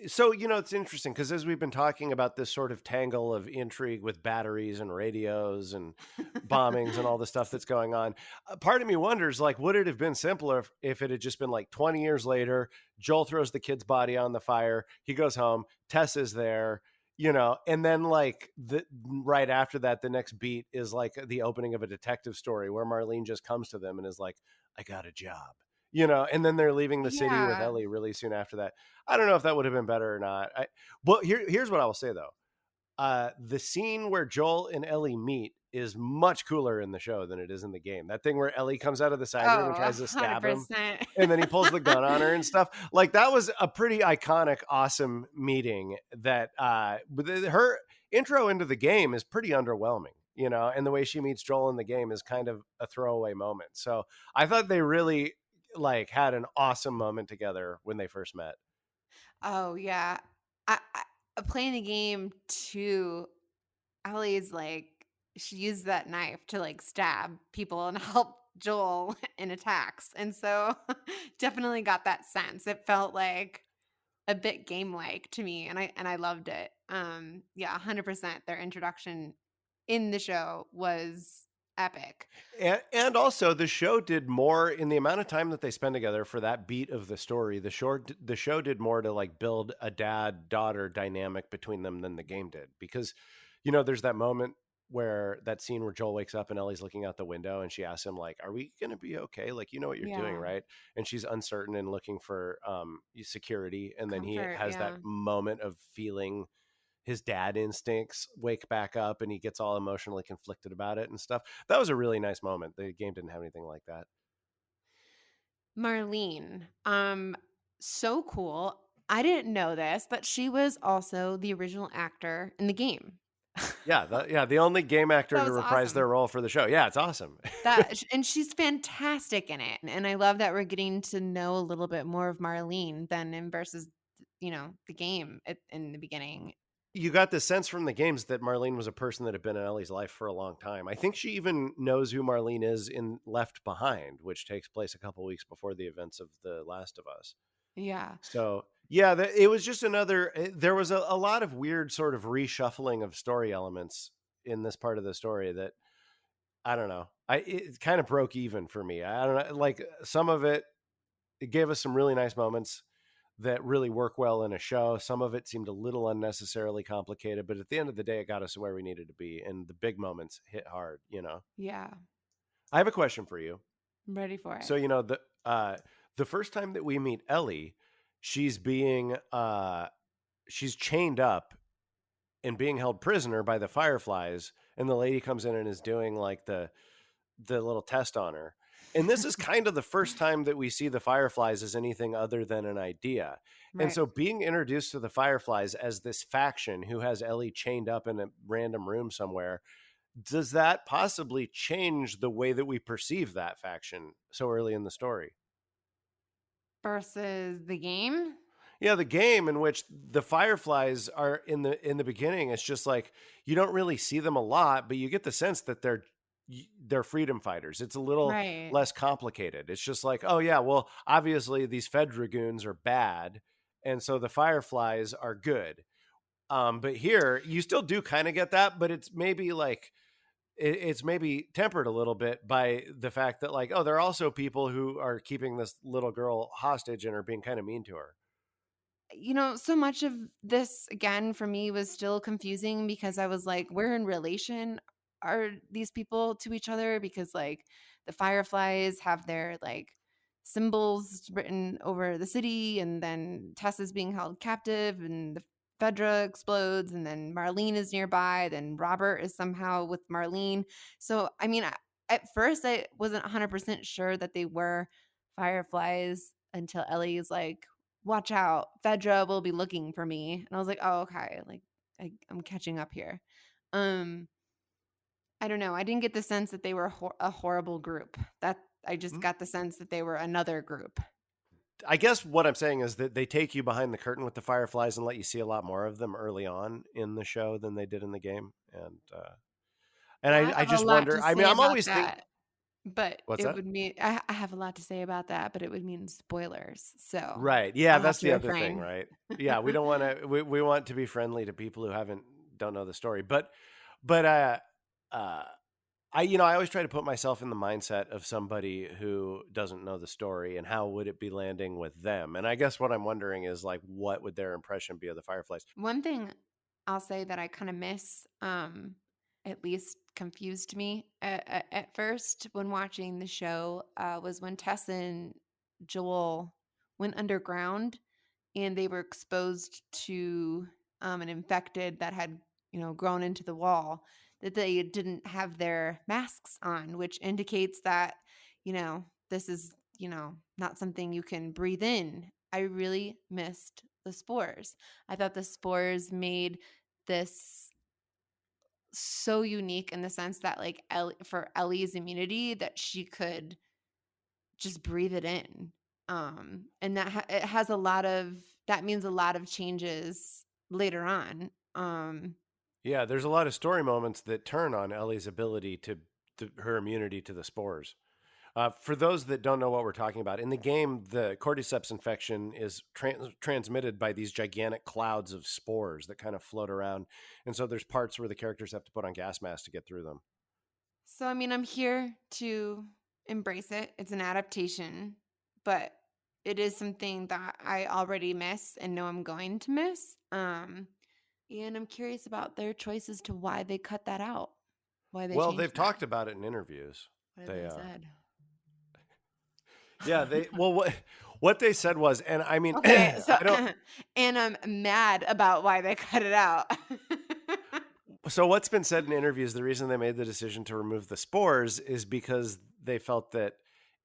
so it's interesting because as we've been talking about this sort of tangle of intrigue with batteries and radios and bombings and all the stuff that's going on, part of me wonders like, would it have been simpler if it had just been like 20 years later, Joel throws the kid's body on the fire, he goes home, Tess is there. And then like the right after that, the next beat is like the opening of a detective story where Marlene just comes to them and is like, I got a job, and then they're leaving the city with yeah. Ellie really soon after that. I don't know if that would have been better or not. But here's what I will say though. The scene where Joel and Ellie meet is much cooler in the show than it is in the game. That thing where Ellie comes out of the side room and Oh, tries to stab him, 100%. and then he pulls the gun on her and stuff. Like that was a pretty iconic, awesome meeting. That her intro into the game is pretty underwhelming. And the way she meets Joel in the game is kind of a throwaway moment. So I thought they really like had an awesome moment together when they first met. Oh, yeah. Playing the game too, Ellie's like, she used that knife to like stab people and help Joel in attacks. And so definitely got that sense. It felt like a bit game like to me and I loved it. Yeah, 100% their introduction in the show was epic. And also, the show did more in the amount of time that they spend together for that beat of the story. The show did more to like build a dad daughter dynamic between them than the game did, because there's that moment where that scene where Joel wakes up and Ellie's looking out the window and she asks him like, "Are we going to be okay? Like, you know what you're doing, Yeah. right?" And she's uncertain and looking for security, and then he Comfort, has that yeah. moment of feeling his dad instincts wake back up and he gets all emotionally conflicted about it and stuff. That was a really nice moment. The game didn't have anything like that. Marlene, so cool. I didn't know this, but she was also the original actor in the game. Yeah, the only game actor That to was reprise their awesome. role for the show. Yeah, it's awesome. And she's fantastic in it, and I love that we're getting to know a little bit more of Marlene than in versus, the game in the beginning. You got the sense from the games that Marlene was a person that had been in Ellie's life for a long time. I think she even knows who Marlene is in Left Behind, which takes place a couple weeks before the events of The Last of Us. Yeah. So yeah, it was just another. There was a lot of weird sort of reshuffling of story elements in this part of the story that I don't know. It kind of broke even for me. I don't know. Like some of it gave us some really nice moments that really work well in a show. Some of it seemed a little unnecessarily complicated, but at the end of the day, it got us where we needed to be, and the big moments hit hard. Yeah. I have a question for you. I'm ready for it. So the first time that we meet Ellie, she's being she's chained up and being held prisoner by the Fireflies, and the lady comes in and is doing like the little test on her. And this is kind of the first time that we see the Fireflies as anything other than an idea. And Right. so being introduced to the Fireflies as this faction who has Ellie chained up in a random room somewhere, does that possibly change the way that we perceive that faction so early in the story? Versus the game? Yeah, the game in which the Fireflies are in the beginning, it's just like you don't really see them a lot, but you get the sense that they're freedom fighters. It's a little Right. less complicated. It's just like, oh yeah, well, obviously these Fed Dragoons are bad, and so the Fireflies are good. But here you still do kind of get that, but it's maybe like it's maybe tempered a little bit by the fact that like, oh, there are also people who are keeping this little girl hostage and are being kind of mean to her. So much of this again for me was still confusing because I was like, where in relation are these people to each other? Because like the Fireflies have their like symbols written over the city, and then Tess is being held captive, and the Fedra explodes, and then Marlene is nearby, then Robert is somehow with Marlene. So I mean, at first I wasn't 100% sure that they were Fireflies until Ellie's like, watch out, Fedra will be looking for me. And I was like, oh, okay. Like I'm catching up here. Um, I don't know. I didn't get the sense that they were a horrible group. That I just Mm, got the sense that they were another group. I guess what I'm saying is that they take you behind the curtain with the Fireflies and let you see a lot more of them early on in the show than they did in the game. And I I have a just lot wonder. to I mean, say I'm about always think. that, but What's it that? would mean I have a lot to say about that, but it would mean spoilers. So Right. Yeah, I'll have that's to the other thing, refrain. right? Yeah, we don't want to. We want to be friendly to people who don't know the story, but uh, I always try to put myself in the mindset of somebody who doesn't know the story and how would it be landing with them. And I guess what I'm wondering is like, what would their impression be of the Fireflies? One thing I'll say that I kind of miss, at least confused me at first when watching the show, was when Tess and Joel went underground and they were exposed to an infected that had, grown into the wall, that they didn't have their masks on, which indicates that, this is, not something you can breathe in. I really missed the spores. I thought the spores made this so unique in the sense that, like, for Ellie's immunity, that she could just breathe it in. And it has a lot of that means a lot of changes later on. Yeah, there's a lot of story moments that turn on Ellie's ability to her immunity to the spores. For those that don't know what we're talking about, in the game, the cordyceps infection is transmitted by these gigantic clouds of spores that kind of float around. And so there's parts where the characters have to put on gas masks to get through them. So I mean, I'm here to embrace it. It's an adaptation, but it is something that I already miss and know I'm going to miss. And I'm curious about their choices to why they cut that out, why they Well, they've changed that. talked about it in interviews. What have They, they said? yeah, what they said was, and I mean, Okay, so I don't. and I'm mad about why they cut it out. So what's been said in interviews, the reason they made the decision to remove the spores is because they felt that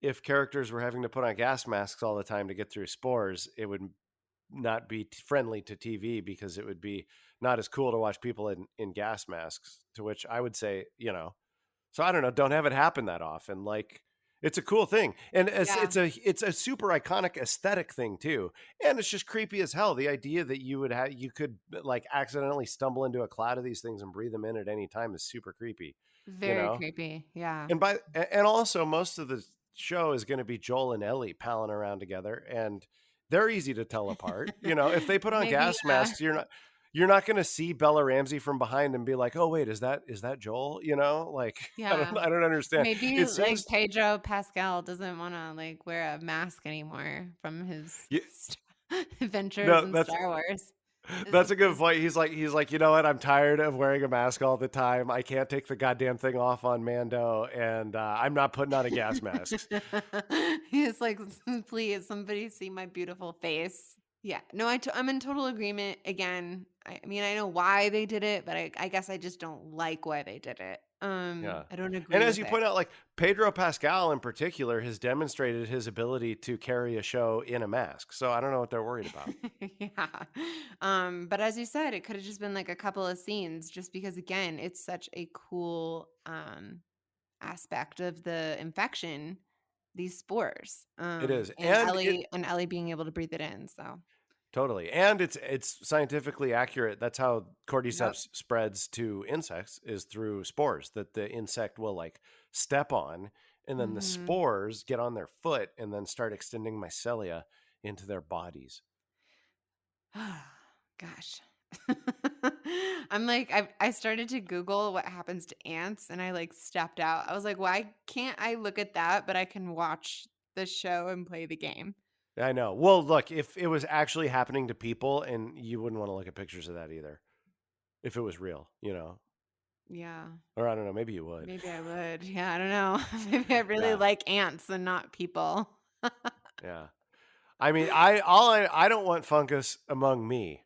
if characters were having to put on gas masks all the time to get through spores, it would not be friendly to TV because it would be not as cool to watch people in gas masks. To which I would say, so I don't know, don't have it happen that often. Like it's a cool thing, and Yeah, it's a super iconic aesthetic thing too, and it's just creepy as hell. The idea that you could like accidentally stumble into a cloud of these things and breathe them in at any time is super creepy, you very know. creepy. Yeah. And also most of the show is going to be Joel and Ellie palling around together, and they're easy to tell apart. If they put on Maybe, gas masks, you're not going to see Bella Ramsey from behind and be like, "Oh wait, is that Joel?" Like yeah. I don't understand. Maybe, It like, seems Pedro Pascal doesn't wanna, like, wear a mask anymore from his y- adventures no, in that's Star Wars. that's Is a good is point. He's like, you know what? I'm tired of wearing a mask all the time. I can't take the goddamn thing off on Mando, and I'm not putting on a gas mask. He's like, "Please, somebody see my beautiful face." Yeah. No, I'm in total agreement. Again, I mean, I know why they did it, but I guess I just don't like why they did it. Yeah. I don't And agree as with you it. point out, like Pedro Pascal in particular has demonstrated his ability to carry a show in a mask. So I don't know what they're worried about. Yeah. But as you said, it could have just been like a couple of scenes just because again, it's such a cool aspect of the infection, these spores. It is. And And it Ellie being able to breathe it in. So totally. And it's scientifically accurate. That's how yep. cordyceps spreads to insects is through spores that the insect will like step on, and then the Hmm. spores get on their foot and then start extending mycelia into their bodies. Gosh. I'm like, I started to Google what happens to ants and I like stepped out. I was like, why can't I look at that, but I can watch the show and play the game? I know. Well, look, if it was actually happening to people, and you wouldn't want to look at pictures of that either, if it was real. Yeah. Or I don't know, maybe you would. Maybe I would. Yeah, I don't know. Maybe I really Yeah, like ants and not people. yeah. I mean, I don't want fungus among me.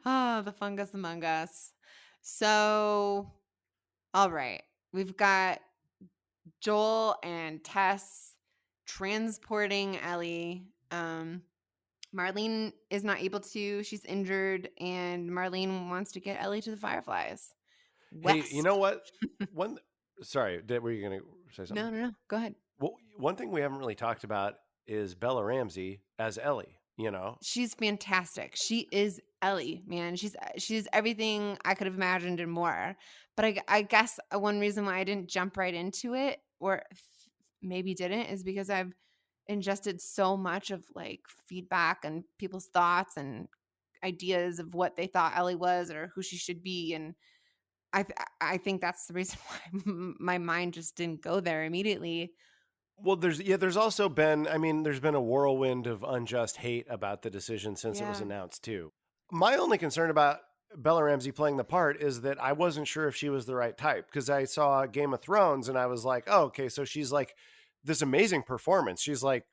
Oh, the fungus among us. So, all right. We've got Joel and Tess. transporting Ellie. Marlene is not able to. She's injured, and Marlene wants to get Ellie to the Fireflies Hey, you west. know what? One, sorry, were you going to say something? No, no, no. Go ahead. Well, one thing we haven't really talked about is Bella Ramsey as Ellie. She's fantastic. She is Ellie, man. She's everything I could have imagined and more. But I guess one reason why I didn't jump right into it, or maybe didn't, is because I've ingested so much of like feedback and people's thoughts and ideas of what they thought Ellie was or who she should be, and I think that's the reason why my mind just didn't go there immediately. Well, there's also been, I mean, there's been a whirlwind of unjust hate about the decision since it was Yeah. announced too. My only concern about Bella Ramsey playing the part is that I wasn't sure if she was the right type, because I saw Game of Thrones and I was like, oh, okay, so she's like this amazing performance. She's like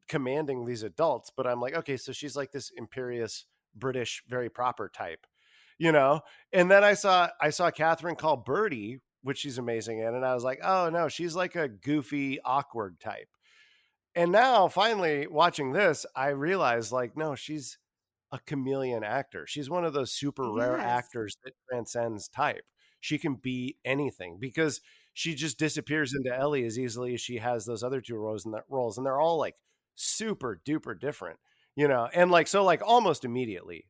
commanding these adults, but I'm like, okay, so she's like this imperious British, very proper type, you know? And then I saw Catherine call Birdie, which she's amazing in, and I was like, oh no, she's like a goofy, awkward type. And now finally watching this, I realize like, no, she's a chameleon actor. She's one of those super rare Yes. actors that transcends type. She can be anything because she just disappears into Ellie as easily as she has those other two roles, and they're all like super duper different, and like so like almost immediately.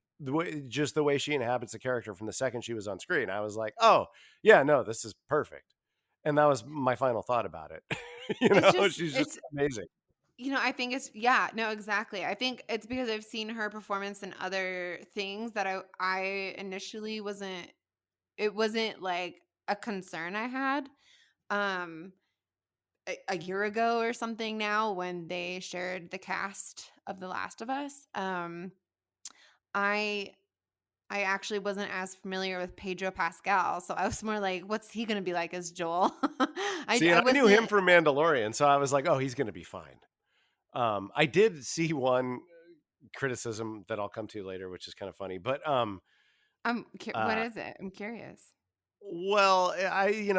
Just the way she inhabits the character from the second she was on screen, I was like, oh yeah, no, this is perfect. And that was my final thought about it. It's just She's just it's amazing. I think it's yeah, no, exactly. I think it's because I've seen her performance in other things that I initially wasn't like a concern I had. Um a year ago or something now when they shared the cast of The Last of Us. I I actually wasn't as familiar with Pedro Pascal, so I was more like, what's he going to be like as Joel? See, I and I knew him wasn't. from Mandalorian, so I was like, oh, he's going to be fine. I did see one criticism that I'll come to later, which is kind of funny, but What uh, is it? I'm curious. well,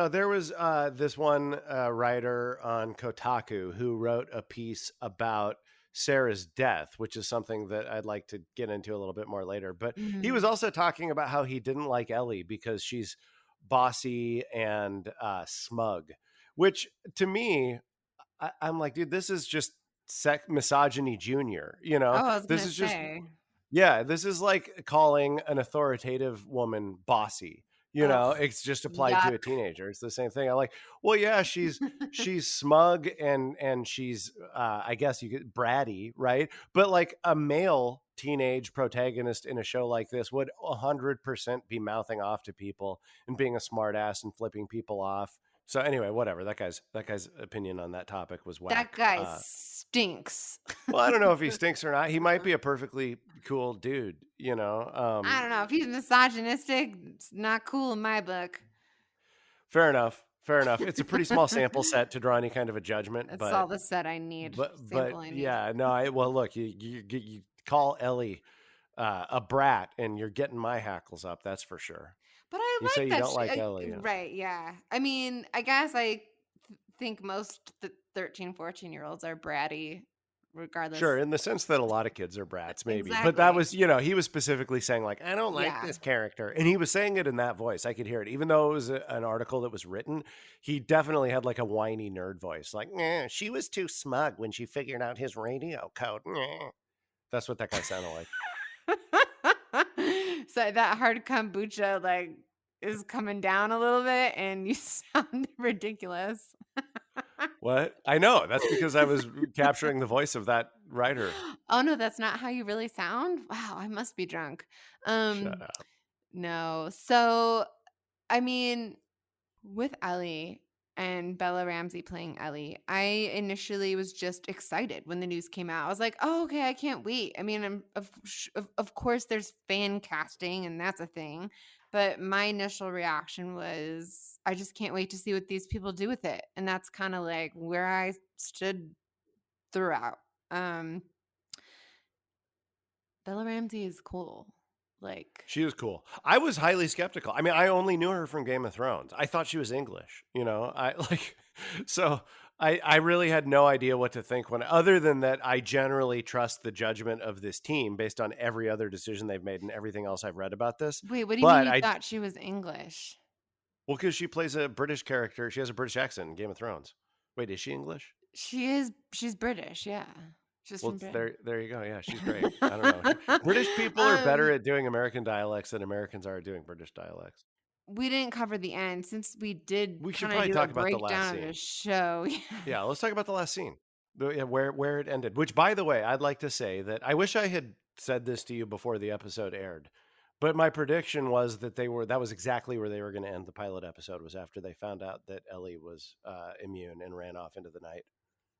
there was this one writer on Kotaku who wrote a piece about Sarah's death, which is something that I'd like to get into a little bit more later. But he was Mhm. also talking about how he didn't like Ellie because she's bossy and smug, which to me, I'm like, dude, this is just misogyny junior. Oh, I was This gonna is just say. yeah, this is like calling an authoritative woman bossy. Ugh, It's just applied to a yuck. teenager. It's the same thing. I'm like, well, yeah, she's smug and she's I guess you get bratty, right? But like a male teenage protagonist in a show like this would 100% be mouthing off to people and being a smartass and flipping people off. So anyway, whatever. That guy's opinion on that topic was That whack. guy stinks. Well, I don't know if he stinks or not. He might be a perfectly cool dude, I don't know. If he's misogynistic, it's not cool in my book. Fair enough. Fair enough. It's a pretty small sample set to draw any kind of a judgment, That's but all the set I need, but sample I need. yeah, no. Well, look, you call Ellie a brat, and you're getting my hackles up. That's for sure. But I You say like you that don't like Ellie. right, yeah. I mean, I guess I think most 13, 14-year-olds are bratty regardless. Sure, in the sense that a lot of kids are brats, maybe. But that Exactly. was, he was specifically saying, like, I don't like Yeah. this character. And he was saying it in that voice. I could hear it. Even though it was an article that was written, he definitely had like a whiny nerd voice. Like, nah, she was too smug when she figured out his radio code. Nah. That's what that guy sounded like. So that hard kombucha like is coming down a little bit and you sound ridiculous. What? I know. That's because I was capturing the voice of that writer. Oh no, that's not how you really sound? Wow, I must be drunk. Shut Um up. no. So I mean, with Ellie and Bella Ramsey playing Ellie, I initially was just excited when the news came out. I was like, "Oh, okay, I can't wait." I mean, of course there's fan casting and that's a thing, but my initial reaction was I just can't wait to see what these people do with it. And that's kind of like where I stood throughout. Um Bella Ramsey is cool. Like, She was cool. I was highly skeptical. I mean, I only knew her from Game of Thrones. I thought she was English, I like so I really had no idea what to think when, other than that, I generally trust the judgment of this team based on every other decision they've made and everything else I've read about this. Wait, what do you mean But you I, thought she was English? well, because she plays a British character, she has a British accent in Game of Thrones. Wait, is she English? She's British, yeah. She's Well, from Britain. there you go. Yeah, she's great. I don't know. British people are better Um, at doing American dialects than Americans are at doing British dialects. we didn't cover the end since we did We should kinda probably do a talk about the last breakdown of the scene. show. Yeah, let's talk about the last scene. Yeah, where it ended. Which, by the way, I'd like to say that I wish I had said this to you before the episode aired. But my prediction was that that was exactly where they were going to end the pilot episode, was after they found out that Ellie was immune and ran off into the night.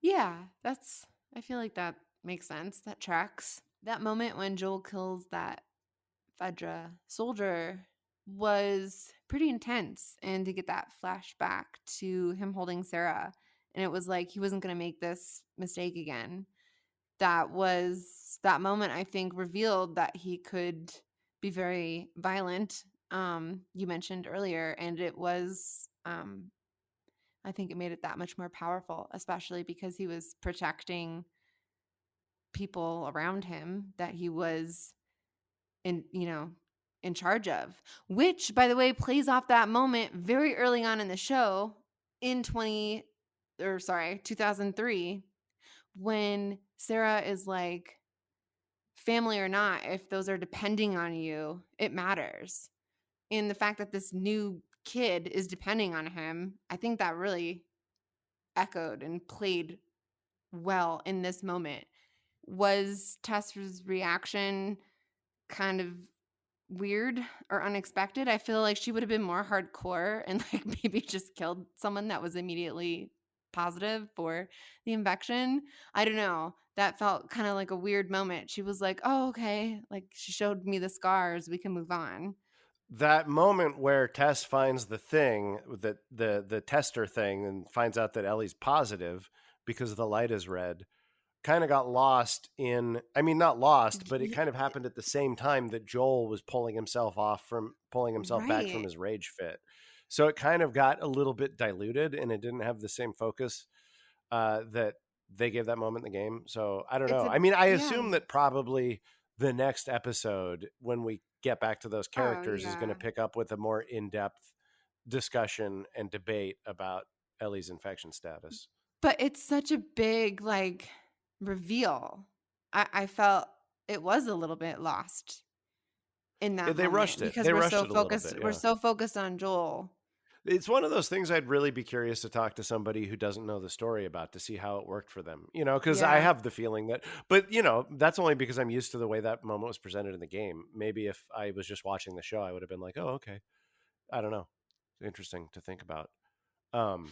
Yeah, that's I feel like that makes sense, that tracks. That moment when Joel kills that Fedra soldier was pretty intense, and to get that flashback to him holding Sarah, and it was like he wasn't gonna make this mistake again. That moment, I think, revealed that he could be very violent, you mentioned earlier, and it was, I think it made it that much more powerful, especially because he was protecting people around him that he was in, in charge of, which, by the way, plays off that moment very early on in the show in 2003, when Sarah is like, family or not, if those are depending on you, it matters. And the fact that this new kid is depending on him, I think that really echoed and played well in this moment. Was Tessa's reaction kind of weird or unexpected? I feel like she would have been more hardcore and like maybe just killed someone that was immediately positive for the infection. I don't know. That felt kind of like a weird moment. She was like, "Oh, okay." Like she showed me the scars. We can move on. That moment where Tess finds the thing, that the tester thing, and finds out that Ellie's positive because the light is red, kind of got lost in, I mean, not lost, but it Ye- kind of happened at the same time that Joel was pulling himself back from Right. his rage fit. So it kind of got a little bit diluted and it didn't have the same focus that they gave that moment in the game. So I don't It's know. a I mean, I yeah. assume that probably the next episode, when we get back to those Oh, characters, is going to yeah. pick up with a more in-depth discussion and debate about Ellie's infection status. But it's such a big like reveal. I felt it was a little bit lost in Yeah, that they moment rushed it. because They rushed it a little bit. we're Yeah. so focused on Joel. It's one of those things I'd really be curious to talk to somebody who doesn't know the story about, to see how it worked for them, because I Yeah. have the feeling that, but that's only because I'm used to the way that moment was presented in the game. Maybe if I was just watching the show, I would have been like, oh, okay. I don't know. Interesting to think about. Um,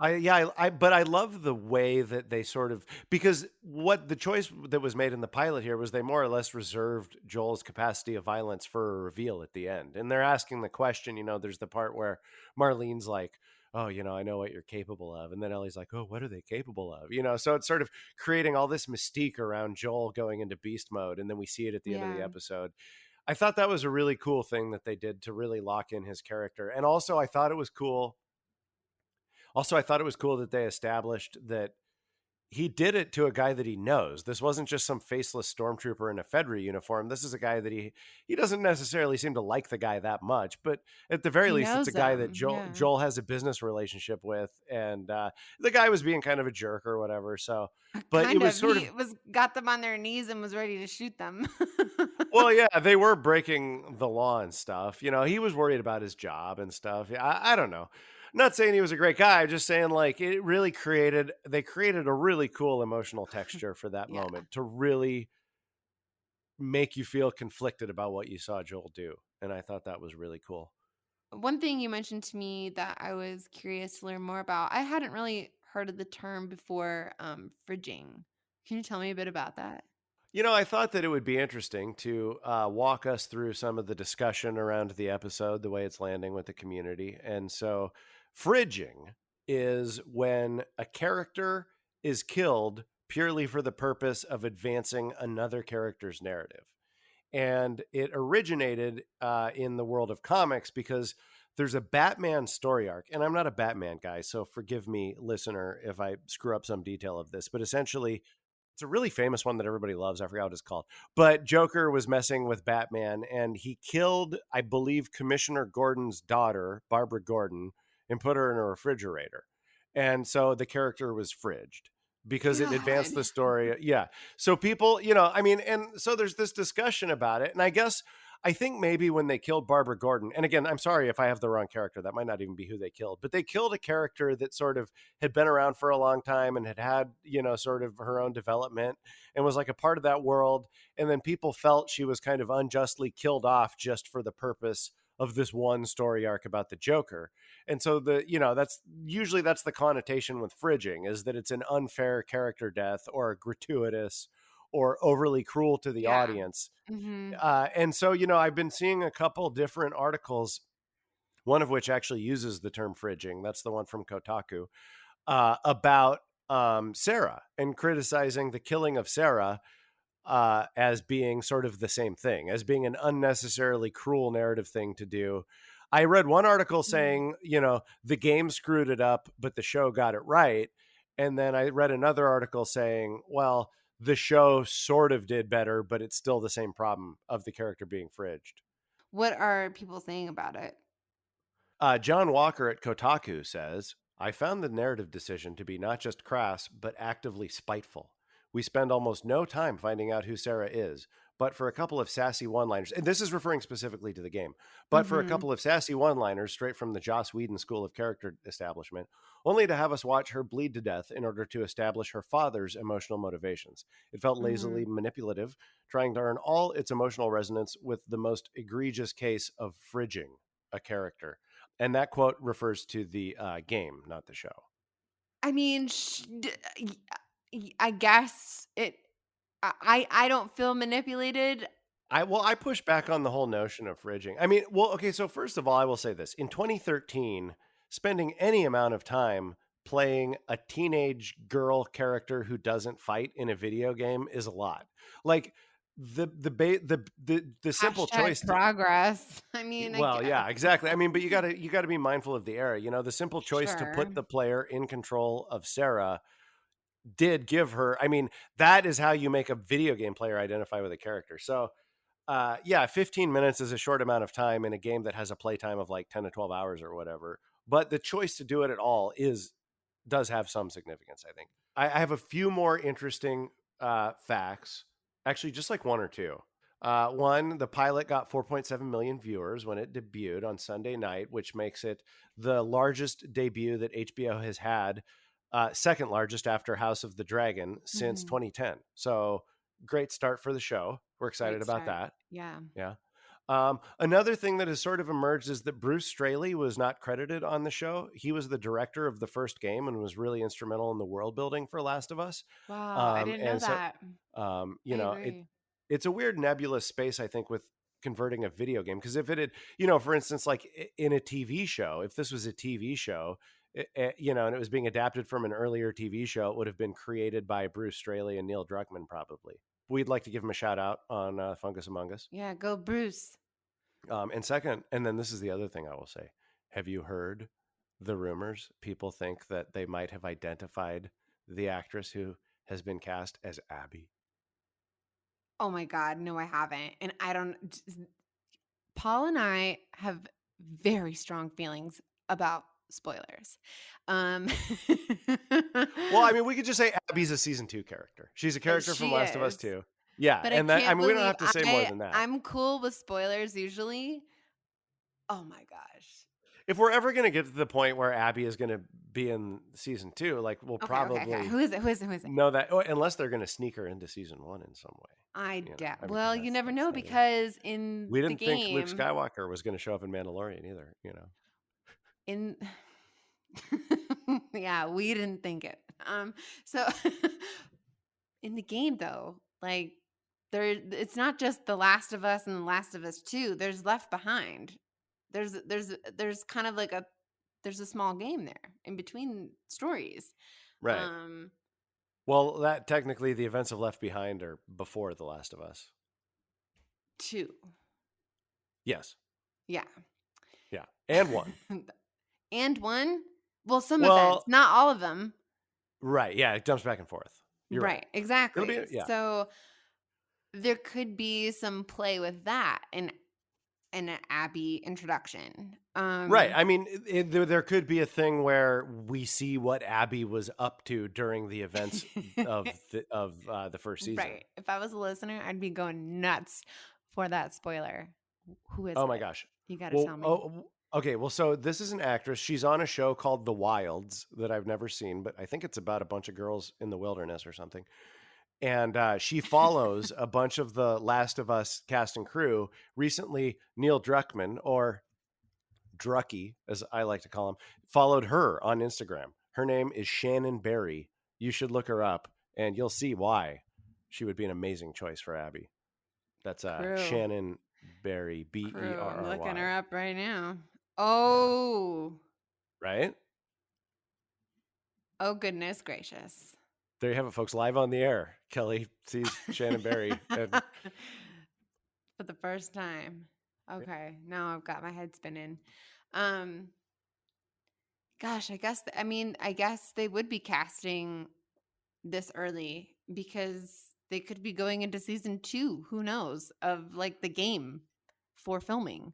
but I love the way that they sort of, because what the choice that was made in the pilot here was they more or less reserved Joel's capacity of violence for a reveal at the end, and they're asking the question. There's the part where Marlene's like, "Oh, I know what you're capable of," and then Ellie's like, "Oh, what are they capable of?" So it's sort of creating all this mystique around Joel going into beast mode, and then we see it at the end of the Yeah. episode. I thought that was a really cool thing that they did to really lock in his character, and also, I thought it was cool that they established that he did it to a guy that he knows. This wasn't just some faceless stormtrooper in a Fedra uniform. This is a guy that he doesn't necessarily seem to like the guy that much, but at the very He least, it's a knows guy that them. Joel Yeah. Joel has a business relationship with, and the guy was being kind of a jerk or whatever. So, but it Kind was of. sort He of, was got them on their knees and was ready to shoot them. well, yeah, they were breaking the law and stuff. He was worried about his job and stuff. Yeah, I don't know. Not saying he was a great guy. I'm just saying, like, they created a really cool emotional texture for that Yeah. moment to really make you feel conflicted about what you saw Joel do. And I thought that was really cool. One thing you mentioned to me that I was curious to learn more about. I hadn't really heard of the term before, fridging. Can you tell me a bit about that? I thought that it would be interesting to walk us through some of the discussion around the episode, the way it's landing with the community. And so, fridging is when a character is killed purely for the purpose of advancing another character's narrative. And it originated in the world of comics because there's a Batman story arc, and I'm not a Batman guy, so forgive me, listener, if I screw up some detail of this, but essentially it's a really famous one that everybody loves. I forgot what it's called. But Joker was messing with Batman and he killed, I believe, Commissioner Gordon's daughter, Barbara Gordon, and put her in a refrigerator. And so the character was fridged because it advanced God. the story. Yeah. So people, you know, I mean, and so there's this discussion about it. And I guess I think maybe when they killed Barbara Gordon, and again, I'm sorry if I have the wrong character, that might not even be who they killed, but they killed a character that sort of had been around for a long time and had, you know, sort of her own development and was like a part of that world. And then people felt she was kind of unjustly killed off just for the purpose of this one story arc about the Joker. And so the, you know, that's the connotation with fridging, is that it's an unfair character death or gratuitous or overly cruel to the Yeah. audience. Mhm. And so, you know, I've been seeing a couple different articles, one of which actually uses the term fridging. That's the one from Kotaku, about Sarah, and criticizing the killing of Sarah as being sort of the same thing, as being an unnecessarily cruel narrative thing to do. I read one article Mhm. saying, you know, the game screwed it up, but the show got it right. And then I read another article saying, well, the show sort of did better, but it's still the same problem of the character being fridged. What are people saying about it? John Walker at Kotaku says, I found the narrative decision to be not just crass, but actively spiteful. We spend almost no time finding out who Sarah is, but for a couple of sassy one liners, and this is referring specifically to the game, but for a Mhm. couple of sassy one liners straight from the Joss Whedon School of Character establishment, only to have us watch her bleed to death in order to establish her father's emotional motivations. It felt lazily Mhm. manipulative, trying to earn all its emotional resonance with the most egregious case of fridging a character. And that quote refers to the game, not the show. I mean, I guess it I don't feel manipulated. I push back on the whole notion of fridging. I mean, well, okay, so first of all, I will say this. In 2013, spending any amount of time playing a teenage girl character who doesn't fight in a video game is a lot. Like the simple Hashtag choice to, progress. I mean, I well, guess. yeah, exactly. I mean, but you got to be mindful of the era. You know, the simple choice to Sure. put the player in control of Sarah did give her, I mean, that is how you make a video game player identify with a character. So yeah, 15 minutes is a short amount of time in a game that has a playtime of like 10 to 12 hours or whatever. But the choice to do it at all does have some significance, I think. I have a few more interesting facts, actually, just like one or two. One, the pilot got 4.7 million viewers when it debuted on Sunday night, which makes it the largest debut that HBO has had, second largest after House of the Dragon since Mhm. 2010. So great start for the show. We're excited Great about start. that. Yeah. Yeah. Another thing that has sort of emerged is that Bruce Straley was not credited on the show. He was the director of the first game and was really instrumental in the world building for Last of Us. Wow, I didn't know And so, that. I you know, agree. it's a weird nebulous space, I think, with converting a video game. Because if it had, you know, for instance, like in a TV show, if this was a TV show, you know, and it was being adapted from an earlier TV show, it would have been created by Bruce Straley and Neil Druckmann, probably. We'd like to give him a shout out on Fungus Among Us. Yeah, go Bruce. And second, and then this is the other thing I will say. Have you heard the rumors? People think that they might have identified the actress who has been cast as Abby. Oh my god, no, I haven't. And I don't Paul and I have very strong feelings about spoilers. Um Well, I mean, we could just say Abby's a season 2 character. She's a character from she Last of Us is. 2. Yeah, But I and that, I can't mean, we don't believe have to say more than that. I'm cool with spoilers usually. Oh my gosh. If we're ever going to get to the point where Abby is going to be in season 2, like we'll Okay, okay, okay. probably Who is it? Who is it? Who is it? know that, unless they're going to sneak her into season 1 in some way. You know, I mean, because Well, you never that's know the idea. because in We the didn't think Luke game, Skywalker was going to show up in Mandalorian either, you know. in yeah, we didn't think it. So in the game though, like it's not just The Last of Us and The Last of Us 2. There's Left Behind. There's kind of like there's a small game there in between stories. Right. Um Well, that technically the events of Left Behind are before The Last of Us. 2. Yes. Yeah. Yeah, and one. And one? Well, some events, Well, not all of them. right. Yeah, it jumps back and forth. You're right. Right, It'll be exactly. yeah. So there could be some play with that in an Abby introduction. Right. I mean, there could be a thing where we see what Abby was up to during the events of the first season. Right. If I was a listener, I'd be going nuts for that spoiler. Who is Oh my it? gosh. You got to Well, tell me. okay. Well, so this is an actress. She's on a show called The Wilds that I've never seen, but I think it's about a bunch of girls in the wilderness or something. And she follows a bunch of the Last of Us cast and crew. Recently, Neil Druckmann, or Drucky, as I like to call him, followed her on Instagram. Her name is Shannon Berry. You should look her up, and you'll see why she would be an amazing choice for Abby. That's Crew. Shannon Berry, Crew. I'm looking Berry. her up right now. Yeah. Oh. Right? Oh, goodness gracious. There you have it, folks. Live on the air. Kelly sees Shannon Berry. And For the first time. Okay. Now I've got my head spinning. Um, Gosh, I guess they would be casting this early because they could be going into season 2, who knows, of like the game for filming.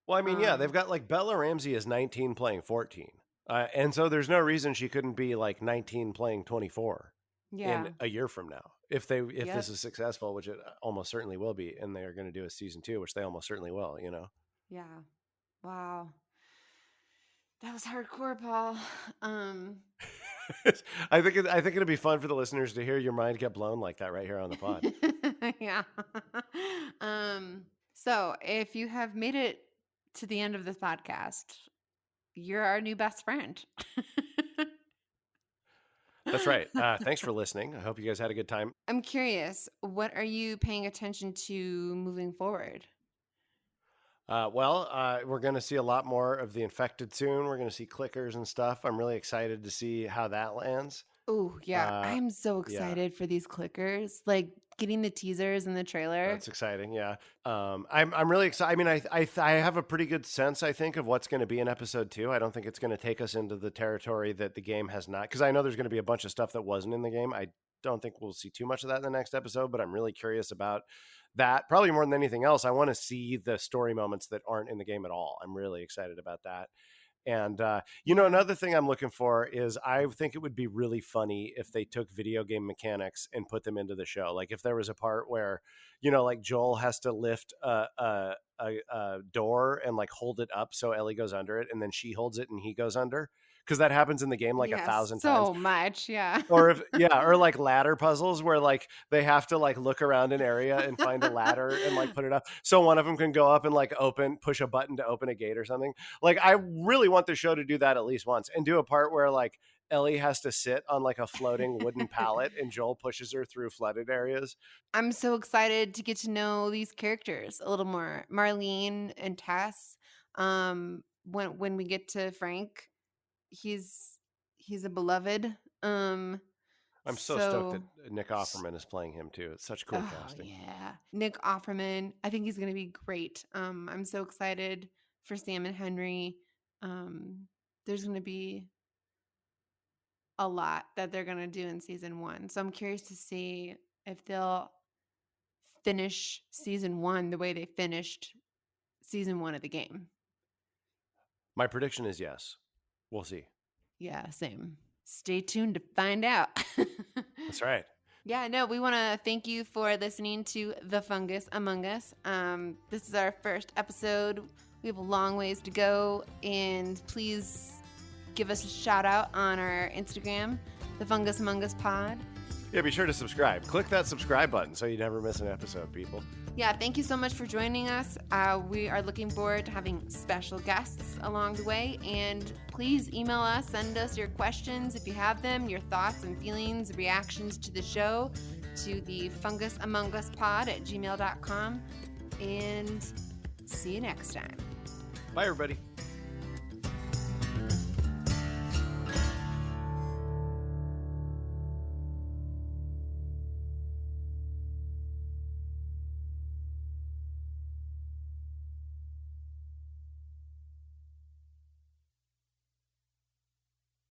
well, I mean, yeah, they've Um, got like Bella Ramsey is 19 playing 14. And so there's no reason she couldn't be like 19 playing 24 in yeah. a year from now. If Yep. this is successful, which it almost certainly will be, and they are going to do a season 2, which they almost certainly will, you know. Yeah. Wow. That was hardcore, Paul. I think it'll be fun for the listeners to hear your mind get blown like that right here on the pod. Yeah. Um, so if you have made it to the end of this podcast, you're our new best friend. That's right. Thanks for listening. I hope you guys had a good time. I'm curious, what are you paying attention to moving forward? We're going to see a lot more of the infected soon. We're going to see clickers and stuff. I'm really excited to see how that lands. Oh, yeah. Uh, I'm so yeah, excited for these clickers. Like getting the teasers and the trailer. that's exciting. Yeah, I'm really excited. I mean, I have a pretty good sense, I think, of what's going to be in episode 2. I don't think it's going to take us into the territory that the game has not, because I know there's going to be a bunch of stuff that wasn't in the game. I don't think we'll see too much of that in the next episode, but I'm really curious about that. Probably more than anything else, I want to see the story moments that aren't in the game at all. I'm really excited about that. And, Yeah. another thing I'm looking for is I think it would be really funny if they took video game mechanics and put them into the show. Like if there was a part where, like Joel has to lift a door and like hold it up so Ellie goes under it, and then she holds it and he goes under. Because that happens in the game like a Yeah, thousand times. so much. Yeah. Or like ladder puzzles where like they have to like look around an area and find a ladder and like put it up so one of them can go up and like push a button to open a gate or something. Like I really want the show to do that at least once, and do a part where like Ellie has to sit on like a floating wooden pallet and Joel pushes her through flooded areas. I'm so excited to get to know these characters a little more. Marlene and Tess. When we get to Frank, he's a beloved. I'm so stoked that So Nick Offerman is playing him too. It's such cool oh casting. yeah. Nick Offerman. I think he's gonna be great. I'm so excited for Sam and Henry. There's gonna be a lot that they're gonna do in season 1. So I'm curious to see if they'll finish season 1 the way they finished season 1 of the game. My prediction is yes. We'll see. Yeah, same. Stay tuned to find out. That's right. Yeah, no, we want to thank you for listening to The Fungus Among Us. This is our first episode. We have a long ways to go, and please give us a shout out on our Instagram, The Fungus Among Us Pod. Yeah, be sure to subscribe. Click that subscribe button so you never miss an episode, people. Yeah, thank you so much for joining us. We are looking forward to having special guests along the way. And please email us, send us your questions if you have them, your thoughts and feelings, reactions to the show to the fungusamonguspod@gmail.com. And see you next time. Bye, everybody.